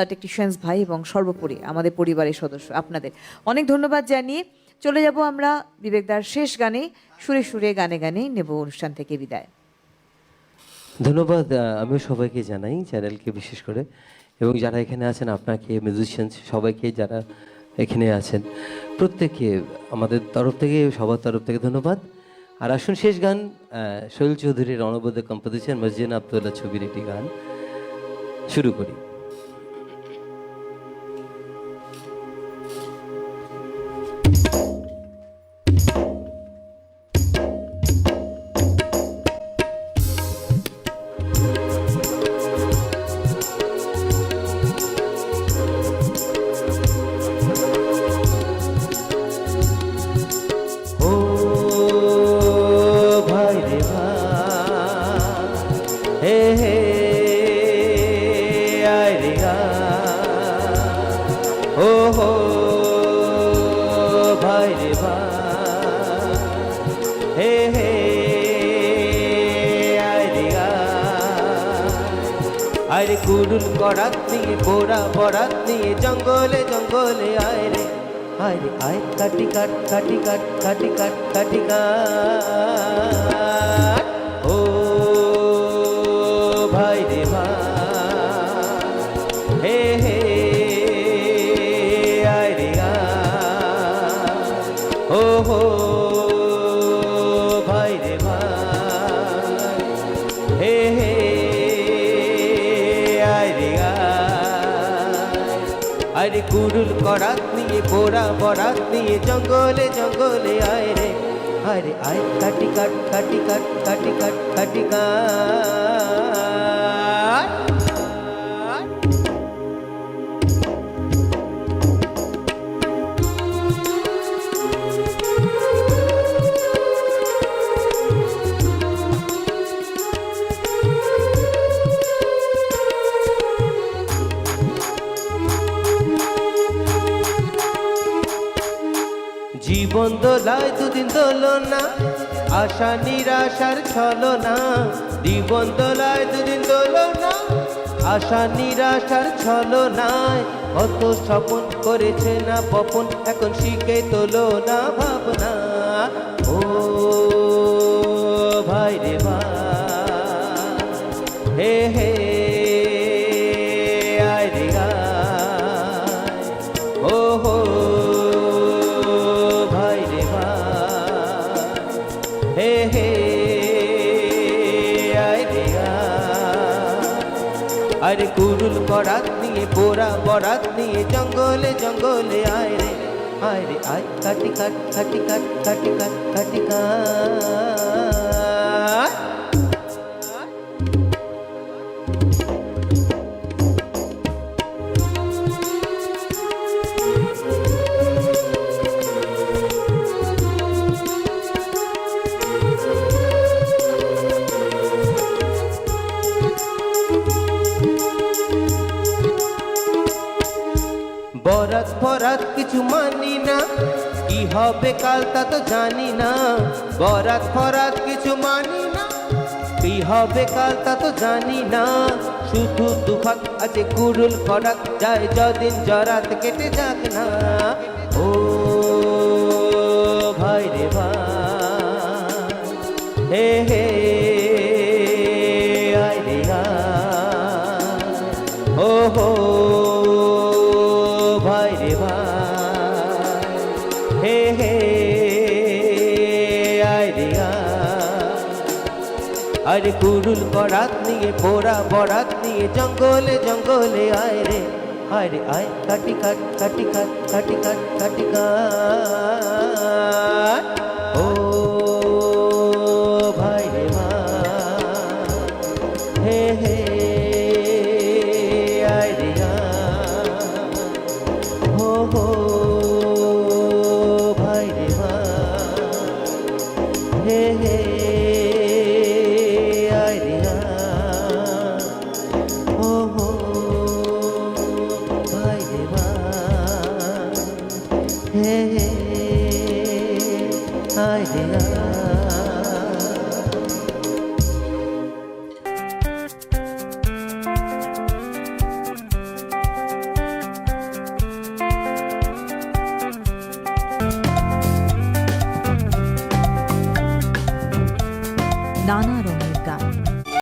টেকনিশিয়ানস ভাই এবং সর্বোপরি আমাদের পরিবারের সদস্য, আপনাদের অনেক ধন্যবাদ জানিয়ে চলে যাব আমরা বিবেকদার শেষ গানে, সুরে সুরে গানে গানে নেব অনুষ্ঠান থেকে বিদায়। ধন্যবাদ আমিও সবাইকে জানাই, চ্যানেলকে বিশেষ করে, এবং যারা এখানে আছেন, আপনাকে, মিউজিশিয়ানস সবাইকে যারা এখানে আছেন, প্রত্যেককে আমাদের তরফ থেকে, সবার তরফ থেকে ধন্যবাদ। আর আসুন শেষ গান, শৈল চৌধুরীর অনবদ্য কম্পোজিশন মসজিদ আব্দুল্লাহ ছবির একটি গান শুরু করি। আরে কুড়ুল করাত নিয়ে বোরা বরাত নিয়ে জঙ্গলে জঙ্গলে আয় রে, আয় রে আয়, কাটি কাট কাটি কাট কাটি কাট কাটি কাট। ও ভাই রে ভাই, হে হে আয় রে আয়, ও হো ভাই রে ভাই, হে হে আরে কুড়ুল করাত নিয়ে বোরা বরাত নিয়ে জঙ্গলে জঙ্গলে আয় রে, আয় রে আয়, কাটি কাট কাটি কাট কাটি কাট কাটি কাট। জীবন দোলায় দুদিন দোলো না, আশা নিরাশার ছলো না। জীবন দোলায় দুদিন দোলো না, আশা নিরাশার ছলো নাই। কত স্বপন করেছে না বপন, এখন শিখে তোলো না ভাবনা। ও ভাই রে ভাই, হে হে আয় রে আয়, ও হো হে হে আয় রে আয়। আরে কুড়ুল করাত নিয়ে বোরা বরাত নিয়ে জঙ্গলে জঙ্গলে আয় রে, আয় রে আয়, কাটি কাট কাটি কাট কাটি কাট কাটি কাট। বরাত ফরাত কিছু মানি না, কি কি হবে কাল তা তো জানি না, বরাত ফরাত কিছু মানি না। কি হবে কাল তা তো জানি না, শুধু দুফাক আছে কুরুল ফরাক, যায় যদিন জরাত কেটে যাক না। ও ভাই রে ভাই, হে হে আয় রে আয়, ও হো ভাই রে ভাই, হে হে আয় রে আয়। আরে কুরুল বরাত নিয়ে পোড়া বরাত নিয়ে জঙ্গলে জঙ্গলে আয় রে আয় রে আয়, কাটি কাট কাটি কাট কাটি কাট কাটি কাট। ও ভাই রে ভাই, হে হে আয় রে আয়, হো হো ভাই রে ভাই, হে হে আয় রে আয়, হো হো ভাই রে ভাই, হে হে আয় রে আয়। নানা